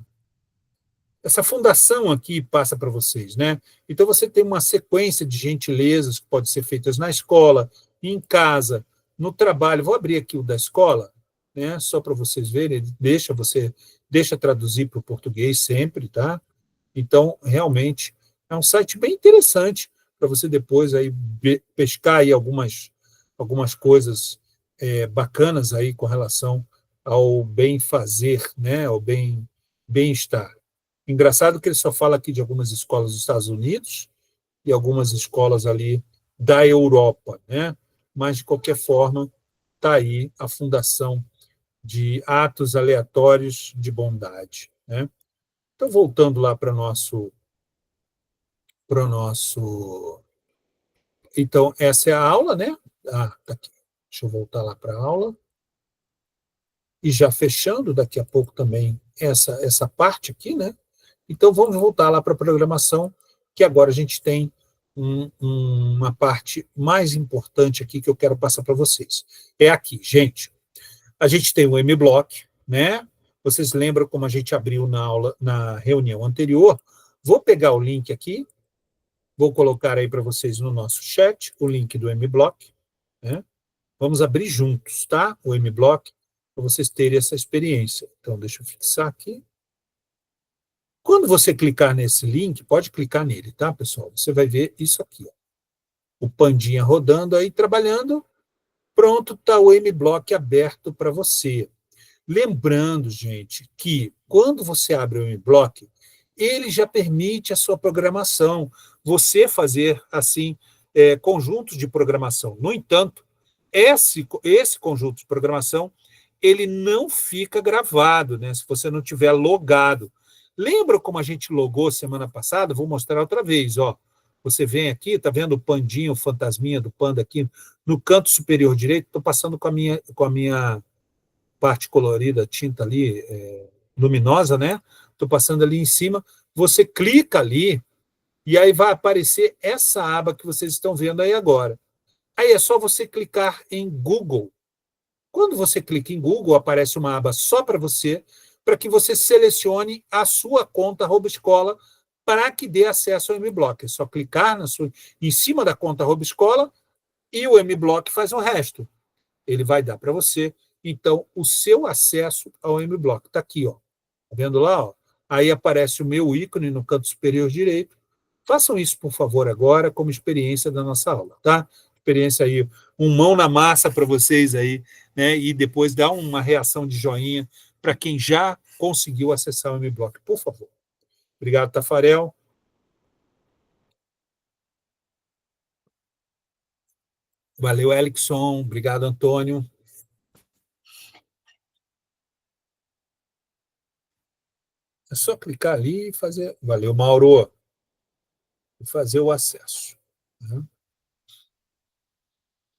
fundação aqui passa para vocês, né? Então, você tem uma sequência de gentilezas que podem ser feitas na escola, em casa, no trabalho. Vou abrir aqui o da escola, né? Só para vocês verem, ele deixa traduzir para o português sempre, tá? Então, realmente, é um site bem interessante para você depois aí pescar aí algumas coisas bacanas aí com relação ao bem-fazer, né? Ao bem-estar. Engraçado que ele só fala aqui de algumas escolas dos Estados Unidos e algumas escolas ali da Europa, né? Mas, de qualquer forma, está aí a fundação de atos aleatórios de bondade, né? Então, voltando lá para o nosso... Então, essa é a aula, né? Tá aqui. Deixa eu voltar lá para a aula. E já fechando daqui a pouco também essa parte aqui, né? Então, vamos voltar lá para a programação, que agora a gente tem uma parte mais importante aqui que eu quero passar para vocês. É aqui, gente. A gente tem o MBlock, né? Vocês lembram como a gente abriu na reunião anterior? Vou pegar o link aqui, vou colocar aí para vocês no nosso chat, o link do MBlock, né? Vamos abrir juntos, tá? O MBlock, para vocês terem essa experiência. Então, deixa eu fixar aqui. Quando você clicar nesse link, pode clicar nele, tá, pessoal? Você vai ver isso aqui, ó. O pandinha rodando aí, trabalhando. Pronto, está o MBlock aberto para você. Lembrando, gente, que quando você abre o MBlock, ele já permite a sua programação, você fazer, assim, conjuntos de programação. No entanto, esse conjunto de programação, ele não fica gravado, né, se você não tiver logado. Lembra como a gente logou semana passada? Vou mostrar outra vez, ó. Você vem aqui, está vendo o pandinho, o fantasminha do panda aqui no canto superior direito? Estou passando com a minha parte colorida, tinta ali, luminosa, né? Estou passando ali em cima. Você clica ali e aí vai aparecer essa aba que vocês estão vendo aí agora. Aí é só você clicar em Google. Quando você clica em Google, aparece uma aba só para você, para que você selecione a sua conta @escola para que dê acesso ao MBlock. É só clicar em cima da conta @escola e o MBlock faz o resto. Ele vai dar para você, então, o seu acesso ao MBlock. Está aqui, ó. Tá vendo lá? Ó? Aí aparece o meu ícone no canto superior direito. Façam isso, por favor, agora, como experiência da nossa aula, tá? Experiência aí, mão na massa para vocês aí, né? E depois dá uma reação de joinha para quem já conseguiu acessar o MBlock, por favor. Obrigado, Tafarel. Valeu, Elixson. Obrigado, Antônio. É só clicar ali e fazer... Valeu, Mauro. E fazer o acesso.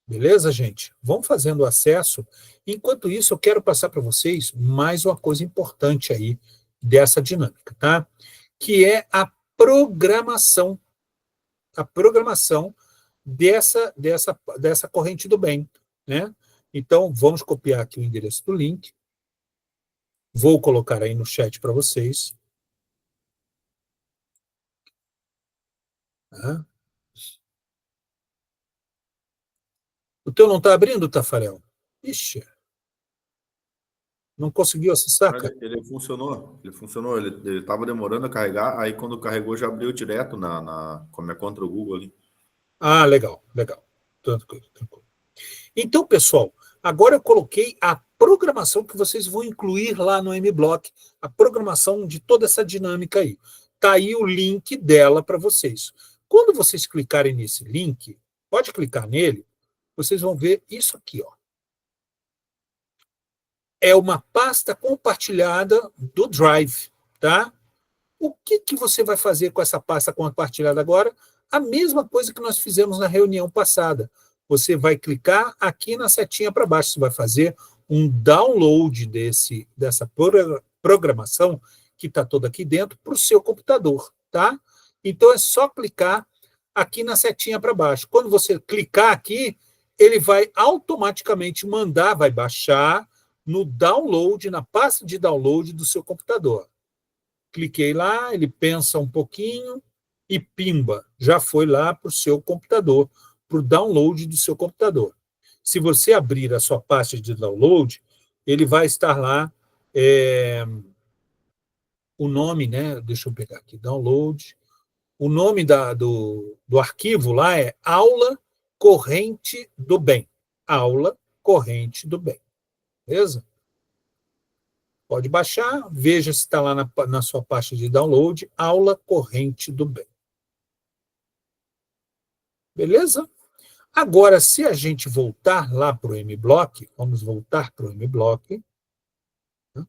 Beleza, gente? Vamos fazendo o acesso. Enquanto isso, eu quero passar para vocês mais uma coisa importante aí dessa dinâmica, tá? Que é a programação. A programação dessa corrente do bem, né? Então, vamos copiar aqui o endereço do link. Vou colocar aí no chat para vocês. Tá? O teu não está abrindo, Tafarel? Ixi. Não conseguiu acessar, cara? Ele funcionou, ele estava demorando a carregar, aí quando carregou já abriu direto com a minha conta do Google ali. Ah, legal. Tranquilo. Então, pessoal, agora eu coloquei a programação que vocês vão incluir lá no MBlock, a programação de toda essa dinâmica aí. Está aí o link dela para vocês. Quando vocês clicarem nesse link, pode clicar nele, vocês vão ver isso aqui, ó. É uma pasta compartilhada do Drive, tá? O que você vai fazer com essa pasta compartilhada agora? A mesma coisa que nós fizemos na reunião passada. Você vai clicar aqui na setinha para baixo, você vai fazer um download dessa programação que está toda aqui dentro para o seu computador, tá? Então, é só clicar aqui na setinha para baixo. Quando você clicar aqui, ele vai automaticamente vai baixar no download, na pasta de download do seu computador. Cliquei lá, ele pensa um pouquinho e pimba, já foi lá para o seu computador, para o download do seu computador. Se você abrir a sua pasta de download, ele vai estar lá o nome, né? Deixa eu pegar aqui, download. O nome do arquivo lá é Aula Corrente do Bem. Aula Corrente do Bem. Beleza? Pode baixar, veja se está lá na sua pasta de download, Aula Corrente do Bem. Beleza? Agora, se a gente voltar lá para o MBlock, vamos voltar para o MBlock, né?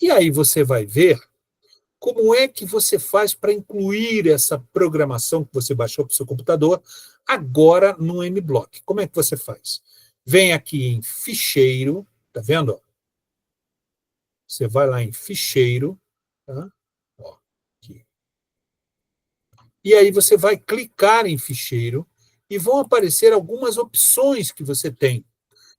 E aí você vai ver como é que você faz para incluir essa programação que você baixou para o seu computador agora no MBlock. Como é que você faz? Vem aqui em ficheiro, tá vendo? Você vai lá em ficheiro, tá? Ó, aqui. E aí você vai clicar em ficheiro e vão aparecer algumas opções que você tem.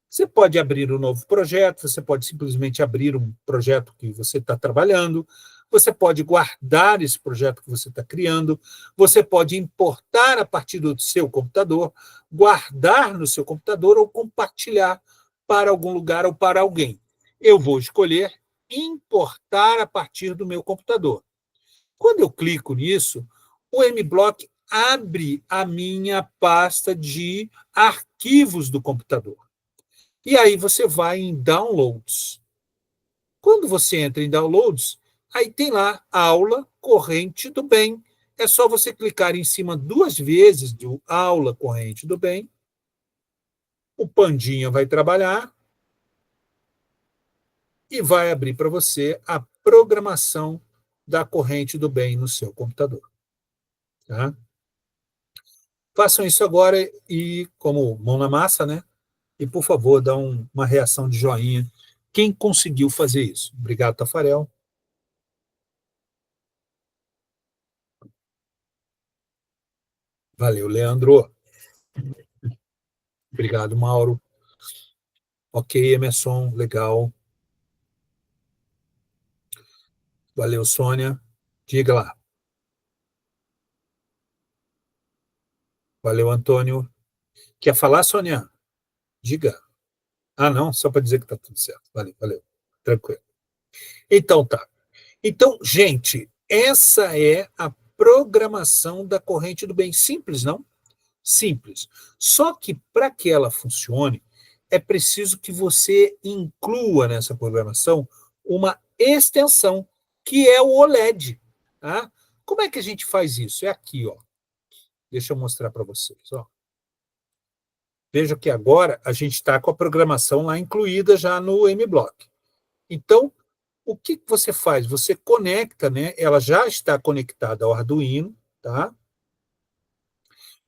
Você pode abrir um novo projeto, você pode simplesmente abrir um projeto que você está trabalhando, você pode guardar esse projeto que você está criando, você pode importar a partir do seu computador, guardar no seu computador ou compartilhar para algum lugar ou para alguém. Eu vou escolher importar a partir do meu computador. Quando eu clico nisso, o MBlock abre a minha pasta de arquivos do computador. E aí você vai em Downloads. Quando você entra em Downloads, aí tem lá Aula Corrente do Bem. É só você clicar em cima 2 vezes do Aula Corrente do Bem. O Pandinha vai trabalhar e vai abrir para você a programação da Corrente do Bem no seu computador. Tá? Façam isso agora e, como mão na massa, né? E, por favor, dá uma reação de joinha. Quem conseguiu fazer isso? Obrigado, Tafarel. Valeu, Leandro. Obrigado, Mauro. Ok, Emerson, legal. Valeu, Sônia. Diga lá. Valeu, Antônio. Quer falar, Sônia? Diga. Ah, não, só para dizer que está tudo certo. Valeu, valeu. Tranquilo. Então, tá. Então, gente, essa é a programação da corrente do bem. Simples, não? Simples. Só que para que ela funcione, é preciso que você inclua nessa programação uma extensão, que é o OLED. Tá? Como é que a gente faz isso? É aqui, ó. Deixa eu mostrar para vocês. Ó. Veja que agora a gente está com a programação lá incluída já no MBlock. Então, o que você faz? Você conecta, né? Ela já está conectada ao Arduino, tá?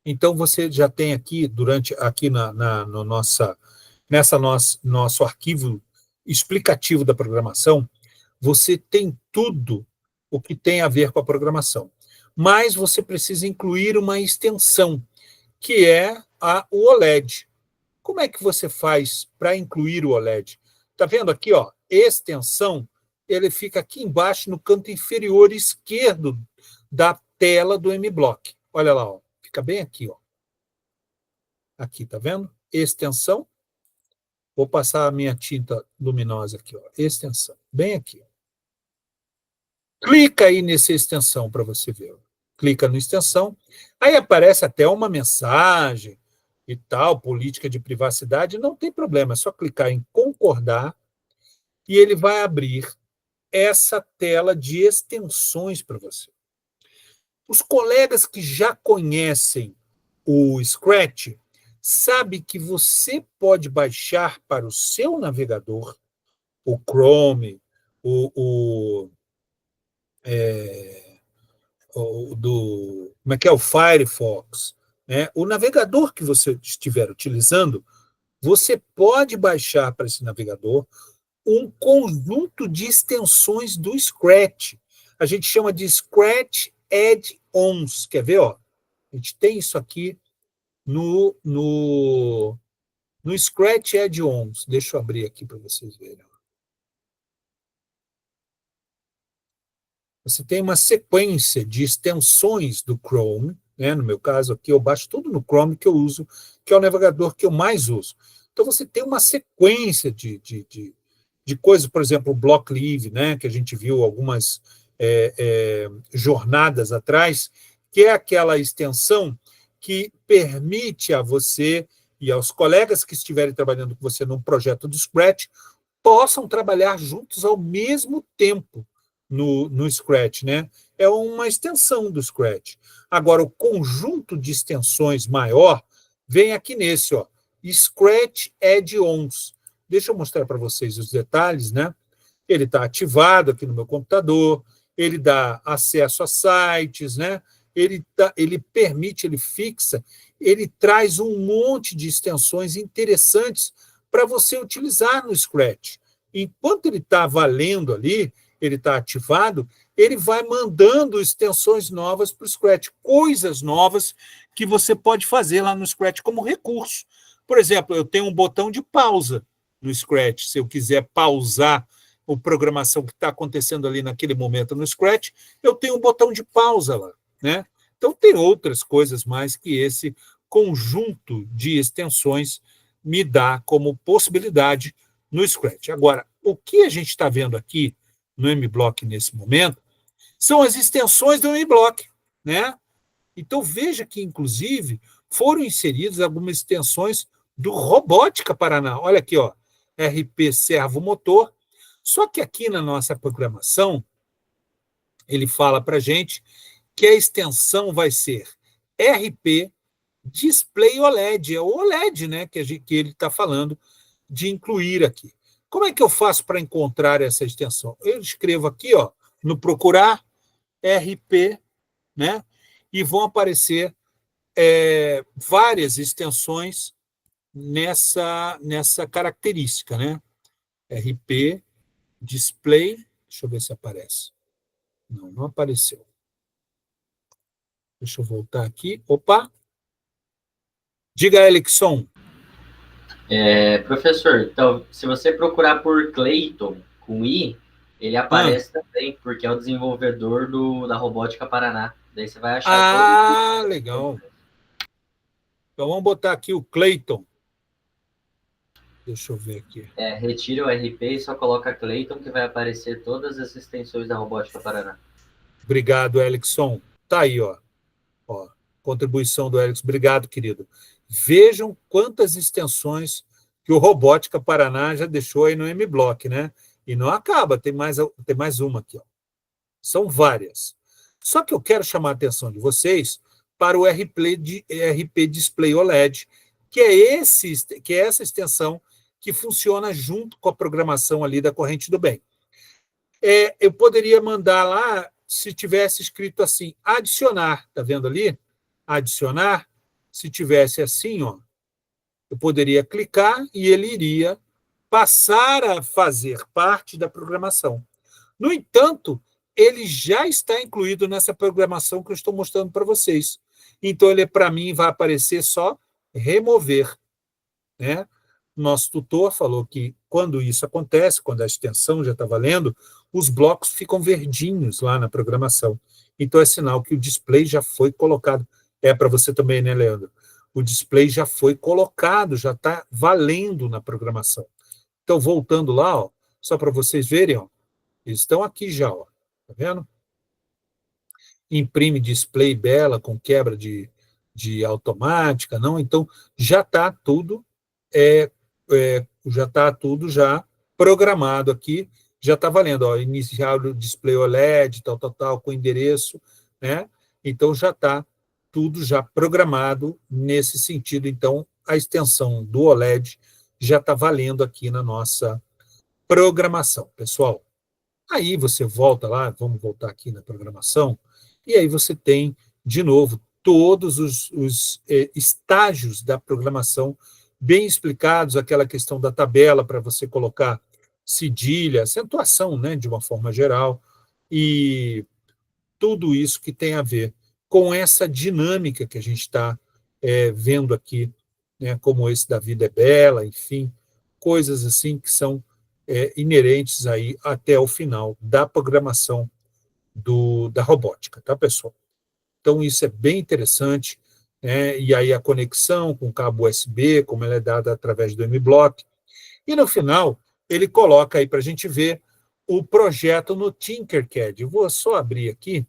Então, você já tem aqui, no nosso arquivo explicativo da programação, você tem tudo o que tem a ver com a programação. Mas você precisa incluir uma extensão, que é o OLED. Como é que você faz para incluir o OLED? Está vendo aqui, ó, extensão, ele fica aqui embaixo no canto inferior esquerdo da tela do MBlock. Olha lá, ó, fica bem aqui, ó. Aqui, tá vendo? Extensão. Vou passar a minha tinta luminosa aqui, ó. Extensão, bem aqui. Ó. Clica aí nessa extensão para você ver. Ó. Clica no extensão, aí aparece até uma mensagem e tal, política de privacidade, não tem problema, é só clicar em concordar e ele vai abrir essa tela de extensões para você. Os colegas que já conhecem o Scratch sabem que você pode baixar para o seu navegador, o Chrome, como é que é? O Firefox, né? O navegador que você estiver utilizando, você pode baixar para esse navegador um conjunto de extensões do Scratch. A gente chama de Scratch Add-ons. Quer ver? Ó? A gente tem isso aqui no Scratch Add-ons. Deixa eu abrir aqui para vocês verem. Você tem uma sequência de extensões do Chrome, né? No meu caso aqui, eu baixo tudo no Chrome que eu uso, que é o navegador que eu mais uso. Então, você tem uma sequência de coisas, por exemplo, o Blockleave, né? Que a gente viu algumas jornadas atrás, que é aquela extensão que permite a você e aos colegas que estiverem trabalhando com você num projeto do Scratch possam trabalhar juntos ao mesmo tempo no Scratch, né? É uma extensão do Scratch. Agora, o conjunto de extensões maior vem aqui nesse, ó, Scratch Add-ons. Deixa eu mostrar para vocês os detalhes, né? Ele está ativado aqui no meu computador, ele dá acesso a sites, né? Ele permite, ele fixa, ele traz um monte de extensões interessantes para você utilizar no Scratch. Enquanto ele está valendo ali, ele está ativado, ele vai mandando extensões novas para o Scratch, coisas novas que você pode fazer lá no Scratch como recurso. Por exemplo, eu tenho um botão de pausa no Scratch. Se eu quiser pausar a programação que está acontecendo ali naquele momento no Scratch, eu tenho um botão de pausa lá, né? Então, tem outras coisas mais que esse conjunto de extensões me dá como possibilidade no Scratch. Agora, o que a gente está vendo aqui no MBlock nesse momento são as extensões do MBlock, né? Então, veja que, inclusive, foram inseridas algumas extensões do Robótica Paraná. Olha aqui, ó, RP Servo Motor. Só que aqui na nossa programação, ele fala para a gente que a extensão vai ser RP Display OLED. É o OLED, né, que ele está falando de incluir aqui. Como é que eu faço para encontrar essa extensão? Eu escrevo aqui, ó, no procurar RP, né, e vão aparecer várias extensões nessa característica, né? RP Display, deixa eu ver se aparece. Não apareceu. Deixa eu voltar aqui. Opa! Diga, Elixson. Professor, então, se você procurar por Clayton com I, ele aparece também, porque é o desenvolvedor da Robótica Paraná. Daí você vai achar. Legal. Então vamos botar aqui o Clayton. Deixa eu ver aqui. Retira o RP e só coloca Clayton, que vai aparecer todas as extensões da Robótica Paraná. Obrigado, Elixson. Tá aí, ó. Contribuição do Elixson. Obrigado, querido. Vejam quantas extensões que o Robótica Paraná já deixou aí no MBlock, né? E não acaba, tem mais uma aqui, ó. São várias. Só que eu quero chamar a atenção de vocês para o RP Display OLED, que é essa extensão que funciona junto com a programação ali da corrente do bem. Eu poderia mandar lá, se tivesse escrito assim, adicionar, tá vendo ali? Adicionar, se tivesse assim, ó, eu poderia clicar e ele iria passar a fazer parte da programação. No entanto, ele já está incluído nessa programação que eu estou mostrando para vocês. Então, ele, para mim, vai aparecer só remover, né? Nosso tutor falou que quando isso acontece, quando a extensão já está valendo, os blocos ficam verdinhos lá na programação. Então, é sinal que o display já foi colocado. É para você também, né, Leandro? O display já foi colocado, já está valendo na programação. Então, voltando lá, ó, só para vocês verem, ó, eles estão aqui já, ó, tá vendo? Imprime display bela com quebra de automática, não? Então, já está tudo já programado aqui, já está valendo, ó, iniciar o display OLED, tal, com endereço, né? Então, já está tudo já programado nesse sentido. Então, a extensão do OLED já está valendo aqui na nossa programação, pessoal. Aí você volta lá, vamos voltar aqui na programação, e aí você tem, de novo, todos os estágios da programação bem explicados, aquela questão da tabela para você colocar cedilha, acentuação, né, de uma forma geral, e tudo isso que tem a ver com essa dinâmica que a gente está vendo aqui, né, como esse da vida é bela, enfim, coisas assim que são inerentes aí até o final da programação da robótica, tá, pessoal? Então, isso é bem interessante, né? E aí a conexão com o cabo USB, como ela é dada através do MBlock. E no final, ele coloca aí para a gente ver o projeto no Tinkercad. Eu vou só abrir aqui,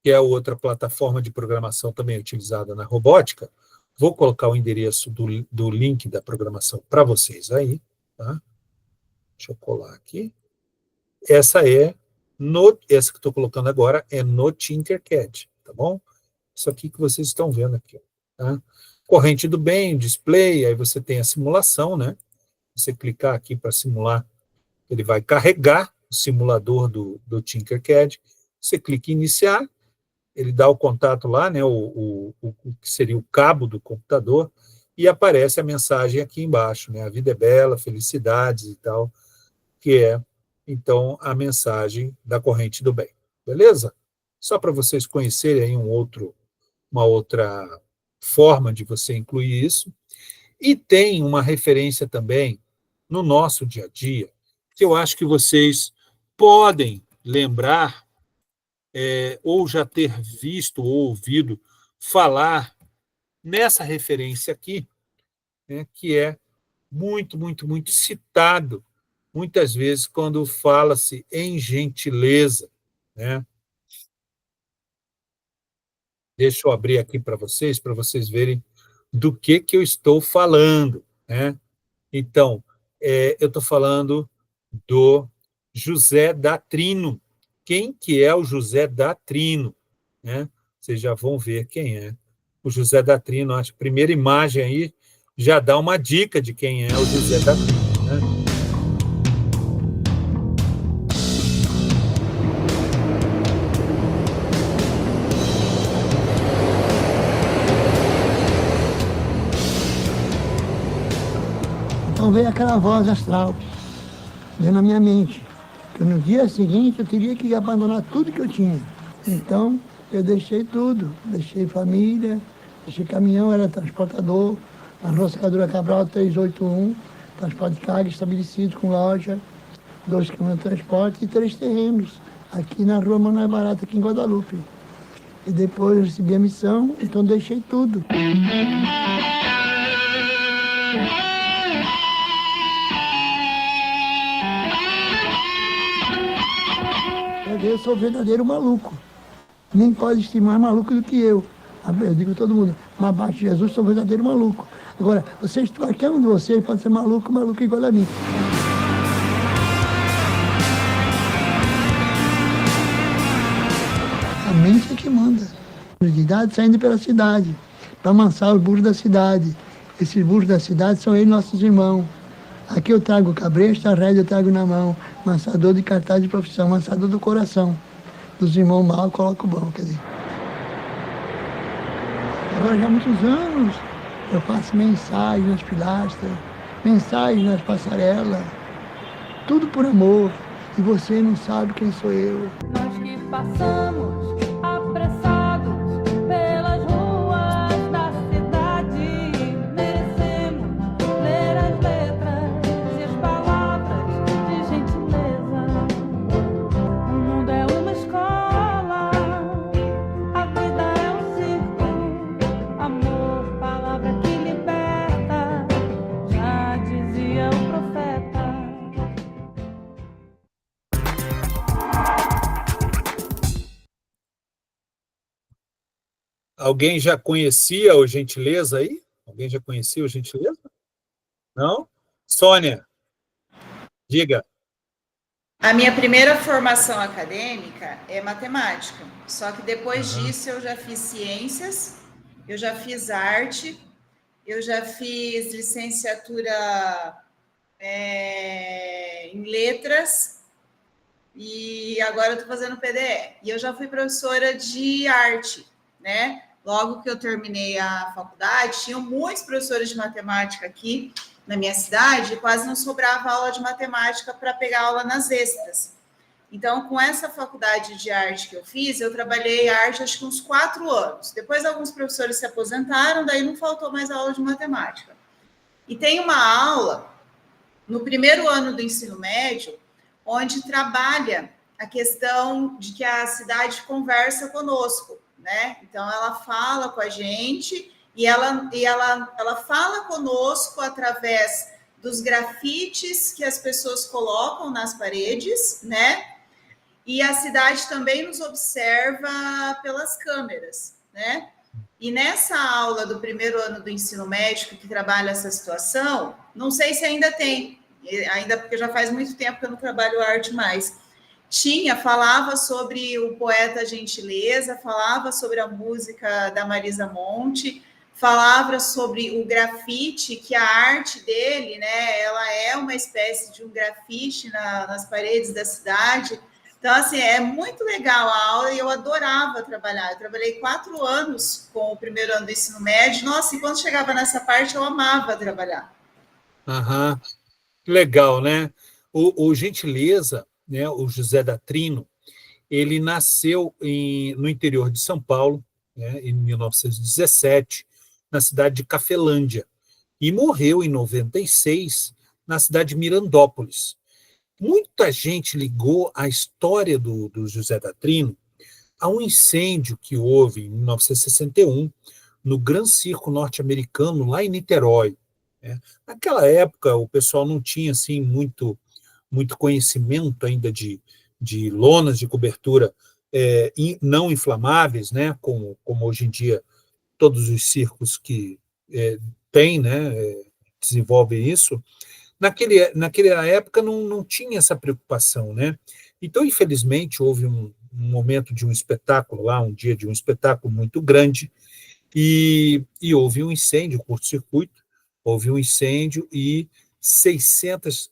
que é outra plataforma de programação também utilizada na robótica. Vou colocar o endereço do link da programação para vocês aí, tá? Deixa eu colar aqui. Essa que eu estou colocando agora é no Tinkercad, tá bom? isso aqui que vocês estão vendo aqui. Tá? Corrente do bem, display, aí você tem a simulação, né? Você clicar aqui para simular, ele vai carregar o simulador do Tinkercad, você clica em iniciar, ele dá o contato lá, né, o que seria o cabo do computador, e aparece a mensagem aqui embaixo, né, a vida é bela, felicidades e tal, que é, então, a mensagem da corrente do bem. Beleza? Só para vocês conhecerem aí uma outra forma de você incluir isso. E tem uma referência também no nosso dia a dia, que eu acho que vocês podem lembrar, ou já ter visto ou ouvido falar nessa referência aqui, né, que é muito, muito, muito citado, muitas vezes, quando fala-se em gentileza. Né? Deixa eu abrir aqui para vocês verem do que eu estou falando. Né? Então, eu estou falando do José Datrino. Quem que é o José Datrino? Né? Vocês já vão ver quem é o José Datrino. Acho que a primeira imagem aí já dá uma dica de quem é o José Datrino. Né? Então veio aquela voz astral, dentro da minha mente, que no dia seguinte eu teria que abandonar tudo que eu tinha. Então eu deixei tudo, deixei família, deixei caminhão, era transportador, na Rua Secadora Cabral 381, transporte de carga estabelecido com loja, 2 caminhões de transporte e 3 terrenos, aqui na Rua Manoel Barata, aqui em Guadalupe. E depois eu recebi a missão, então deixei tudo. Eu sou verdadeiro maluco. Nem pode existir mais maluco do que eu. Eu digo a todo mundo, mas abaixo de Jesus sou verdadeiro maluco. Agora, qualquer um de vocês pode ser maluco igual a mim. A mente é que manda. Os de idade saindo pela cidade, para amansar os burros da cidade. Esses burros da cidade são eles, nossos irmãos. Aqui eu trago o cabresto, a rédea eu trago na mão, mansador de cartaz de profissão, mansador do coração. Dos irmãos mal, eu coloco o bom, quer dizer. Agora já há muitos anos eu faço mensagens nas pilastras, mensagens nas passarelas, tudo por amor, e você não sabe quem sou eu. Nós que passamos apressados pelas ruas da cidade, merecemos ler as letras e as palavras de gentileza. O mundo é uma escola, a vida é um circo, amor, palavra que liberta, já dizia o profeta. Alguém já conhecia o Gentileza aí? Alguém já conhecia o Gentileza? Não? Sônia, diga. A minha primeira formação acadêmica é matemática, só que depois disso eu já fiz ciências, eu já fiz arte, eu já fiz licenciatura em letras e agora eu estou fazendo PDE. E eu já fui professora de arte, né? Logo que eu terminei a faculdade, tinham muitos professores de matemática aqui na minha cidade, e quase não sobrava aula de matemática para pegar aula nas extras. Então, com essa faculdade de arte que eu fiz, eu trabalhei arte acho que uns 4 anos. Depois, alguns professores se aposentaram, daí não faltou mais aula de matemática. E tem uma aula no primeiro ano do ensino médio, onde trabalha a questão de que a cidade conversa conosco, né? Então, ela fala com a gente e ela fala conosco através dos grafites que as pessoas colocam nas paredes, né? E a cidade também nos observa pelas câmeras, né? E nessa aula do primeiro ano do ensino médio que trabalha essa situação, não sei se ainda tem, ainda porque já faz muito tempo que eu não trabalho arte mais, falava sobre o poeta Gentileza, falava sobre a música da Marisa Monte, falava sobre o grafite, que a arte dele, né, ela é uma espécie de um grafite nas paredes da cidade. Então, assim, é muito legal a aula e eu adorava trabalhar. Eu trabalhei 4 anos com o primeiro ano do ensino médio. Nossa, e quando chegava nessa parte, eu amava trabalhar. Aham, legal, né? O Gentileza, né, o José da Trino, ele nasceu no interior de São Paulo, né, em 1917, na cidade de Cafelândia, e morreu em 96 na cidade de Mirandópolis. Muita gente ligou a história do José da Trino a um incêndio que houve em 1961 no Gran Circo norte-americano, lá em Niterói, né? Naquela época, o pessoal não tinha assim, muito conhecimento ainda de lonas de cobertura não inflamáveis, né? Como hoje em dia todos os circos que têm, né? Desenvolvem isso. Naquela época não tinha essa preocupação, né? Então, infelizmente, houve um momento de um espetáculo lá, um dia de um espetáculo muito grande, e houve um incêndio, curto-circuito, houve um incêndio e 600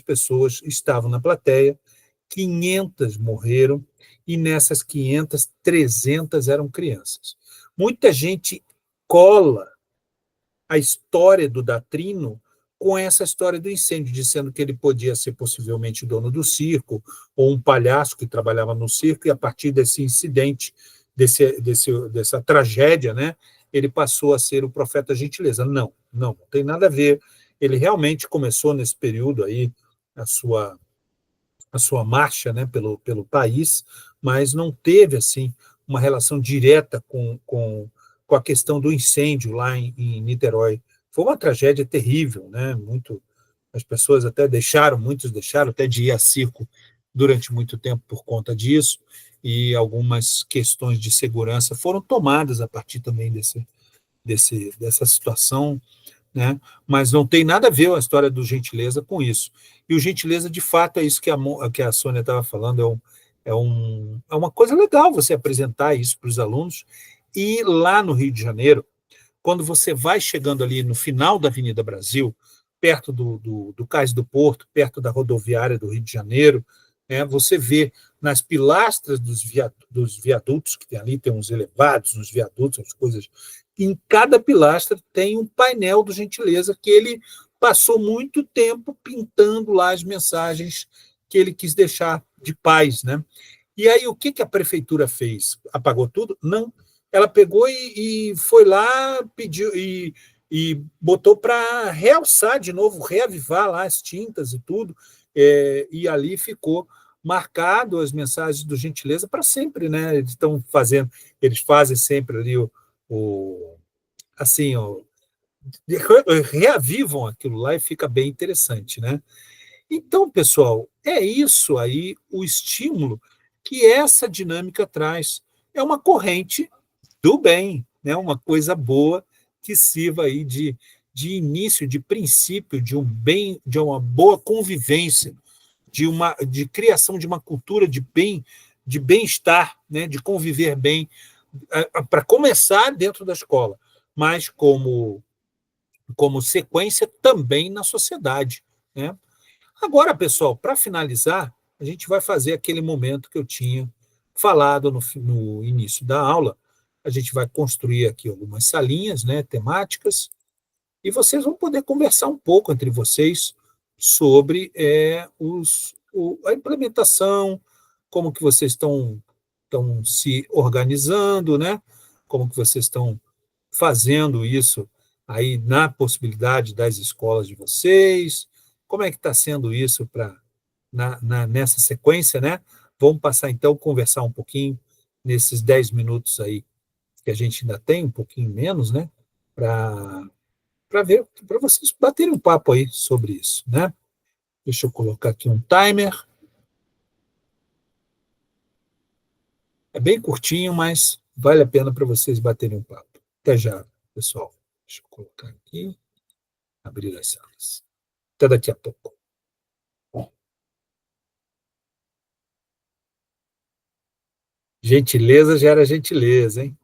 pessoas estavam na plateia, 500 morreram, e nessas 500, 300 eram crianças. Muita gente cola a história do Datrino com essa história do incêndio, dizendo que ele podia ser possivelmente o dono do circo, ou um palhaço que trabalhava no circo, e a partir desse incidente, dessa tragédia, né, ele passou a ser o profeta Gentileza. Não tem nada a ver. Ele realmente começou nesse período aí a sua marcha, né, pelo país, mas não teve assim uma relação direta com a questão do incêndio lá em Niterói. Foi uma tragédia terrível, né? As pessoas muitos deixaram até de ir a circo durante muito tempo por conta disso, e algumas questões de segurança foram tomadas a partir também dessa situação, né? Mas não tem nada a ver a história do Gentileza com isso. E o Gentileza, de fato, é isso que a Sônia estava falando, é uma coisa legal você apresentar isso para os alunos. E lá no Rio de Janeiro, quando você vai chegando ali no final da Avenida Brasil, perto do Cais do Porto, perto da rodoviária do Rio de Janeiro, né, você vê nas pilastras dos viadutos, que tem ali, tem uns elevados, uns viadutos, as coisas. Em cada pilastra tem um painel do Gentileza, que ele passou muito tempo pintando lá as mensagens que ele quis deixar de paz, né? E aí, o que a prefeitura fez? Apagou tudo? Não. Ela pegou e foi lá, pediu e botou para realçar de novo, reavivar lá as tintas e tudo, e ali ficou marcado as mensagens do Gentileza para sempre, né? Eles fazem sempre ali assim, reavivam aquilo lá e fica bem interessante, né? Então, pessoal, é isso aí o estímulo que essa dinâmica traz. É uma corrente do bem, né? Uma coisa boa que sirva aí de início, de princípio, de um bem, de uma boa convivência, de criação de uma cultura de bem-estar, né? De conviver bem, para começar dentro da escola, mas como sequência também na sociedade, né? Agora, pessoal, para finalizar, a gente vai fazer aquele momento que eu tinha falado no início da aula. A gente vai construir aqui algumas salinhas, né, temáticas, e vocês vão poder conversar um pouco entre vocês sobre a implementação, como que vocês estão se organizando, né? Como que vocês estão fazendo isso aí na possibilidade das escolas de vocês, como é que está sendo isso nessa sequência, né? Vamos passar, então, a conversar um pouquinho nesses 10 minutos aí, que a gente ainda tem, um pouquinho menos, né? Para vocês baterem um papo aí sobre isso, né? Deixa eu colocar aqui um timer. É bem curtinho, mas vale a pena para vocês baterem um papo. Até já, pessoal. Deixa eu colocar aqui, abrir as salas. Até daqui a pouco. Gentileza gera gentileza, hein?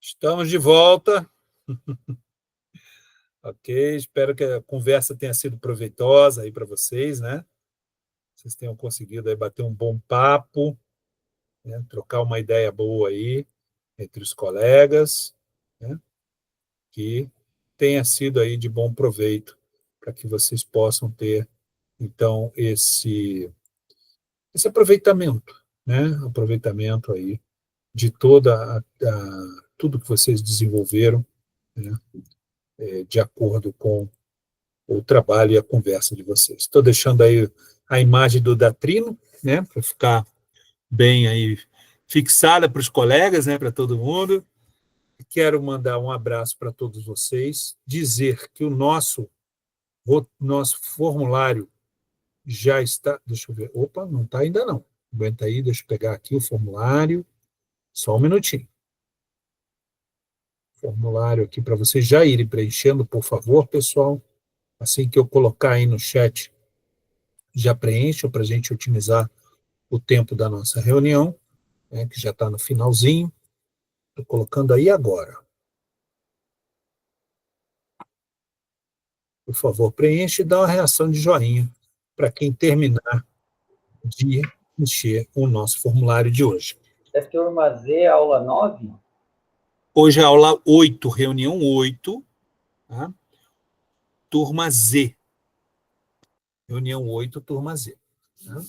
Estamos de volta. Ok, espero que a conversa tenha sido proveitosa aí para vocês, né? Vocês tenham conseguido aí bater um bom papo, né? Trocar uma ideia boa aí entre os colegas, né? Que tenha sido aí de bom proveito para que vocês possam ter, então, esse aproveitamento, né? Aproveitamento aí de tudo que vocês desenvolveram, né? De acordo com o trabalho e a conversa de vocês. Estou deixando aí a imagem do Datrino, né, para ficar bem aí fixada para os colegas, né, para todo mundo. Quero mandar um abraço para todos vocês, dizer que o nosso formulário já está, deixa eu ver, opa, não está ainda não. Aguenta aí, deixa eu pegar aqui o formulário, só um minutinho. Formulário aqui para vocês já irem preenchendo, por favor, pessoal. Assim que eu colocar aí no chat, já preencham para a gente otimizar o tempo da nossa reunião, né, que já está no finalzinho. Estou colocando aí agora. Por favor, preencha e dá uma reação de joinha para quem terminar de encher o nosso formulário de hoje. É turma Z, aula 9? Hoje é a aula 8, reunião 8, tá? Turma Z. Reunião 8, turma Z. Tá?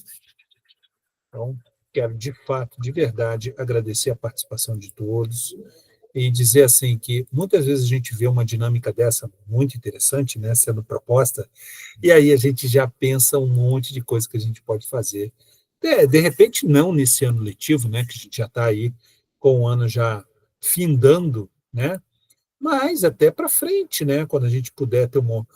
Então, quero, de fato, de verdade, agradecer a participação de todos e dizer assim que muitas vezes a gente vê uma dinâmica dessa muito interessante, né, sendo proposta, e aí a gente já pensa um monte de coisa que a gente pode fazer. De repente, não nesse ano letivo, né, que a gente já está aí com o ano já findando, né, mas até para frente, né, quando a gente puder ter um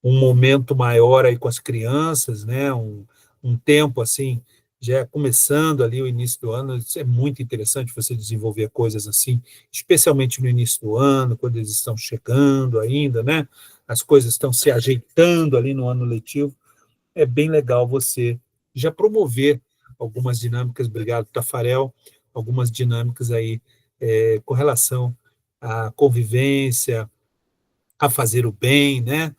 momento maior aí com as crianças, né, um tempo assim, já começando ali o início do ano, isso é muito interessante você desenvolver coisas assim, especialmente no início do ano, quando eles estão chegando ainda, né, as coisas estão se ajeitando ali no ano letivo, é bem legal você já promover algumas dinâmicas, obrigado, Tafarel, algumas dinâmicas aí com relação à convivência, a fazer o bem, né?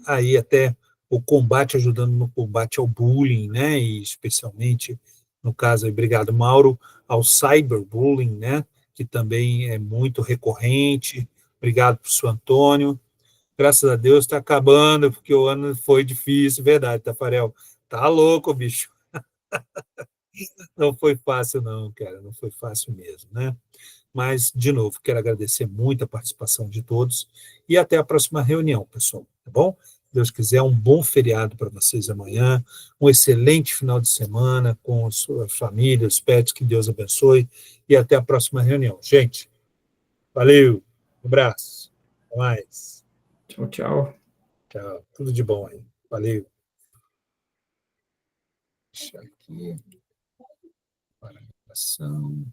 Aí até o combate, ajudando no combate ao bullying, né? E especialmente, no caso, aí, obrigado, Mauro, ao cyberbullying, né? Que também é muito recorrente. Obrigado, professor Antônio. Graças a Deus está acabando, porque o ano foi difícil, verdade, Tafarel. Tá louco, bicho. Não foi fácil, não, cara, não foi fácil mesmo, né? Mas, de novo, quero agradecer muito a participação de todos e até a próxima reunião, pessoal, tá bom? Se Deus quiser, um bom feriado para vocês amanhã, um excelente final de semana com a sua família, os pets, que Deus abençoe, e até a próxima reunião. Gente, valeu, um abraço, até mais. Tchau, tchau. Tchau, tudo de bom aí, valeu. Deixa aqui, para a gravação.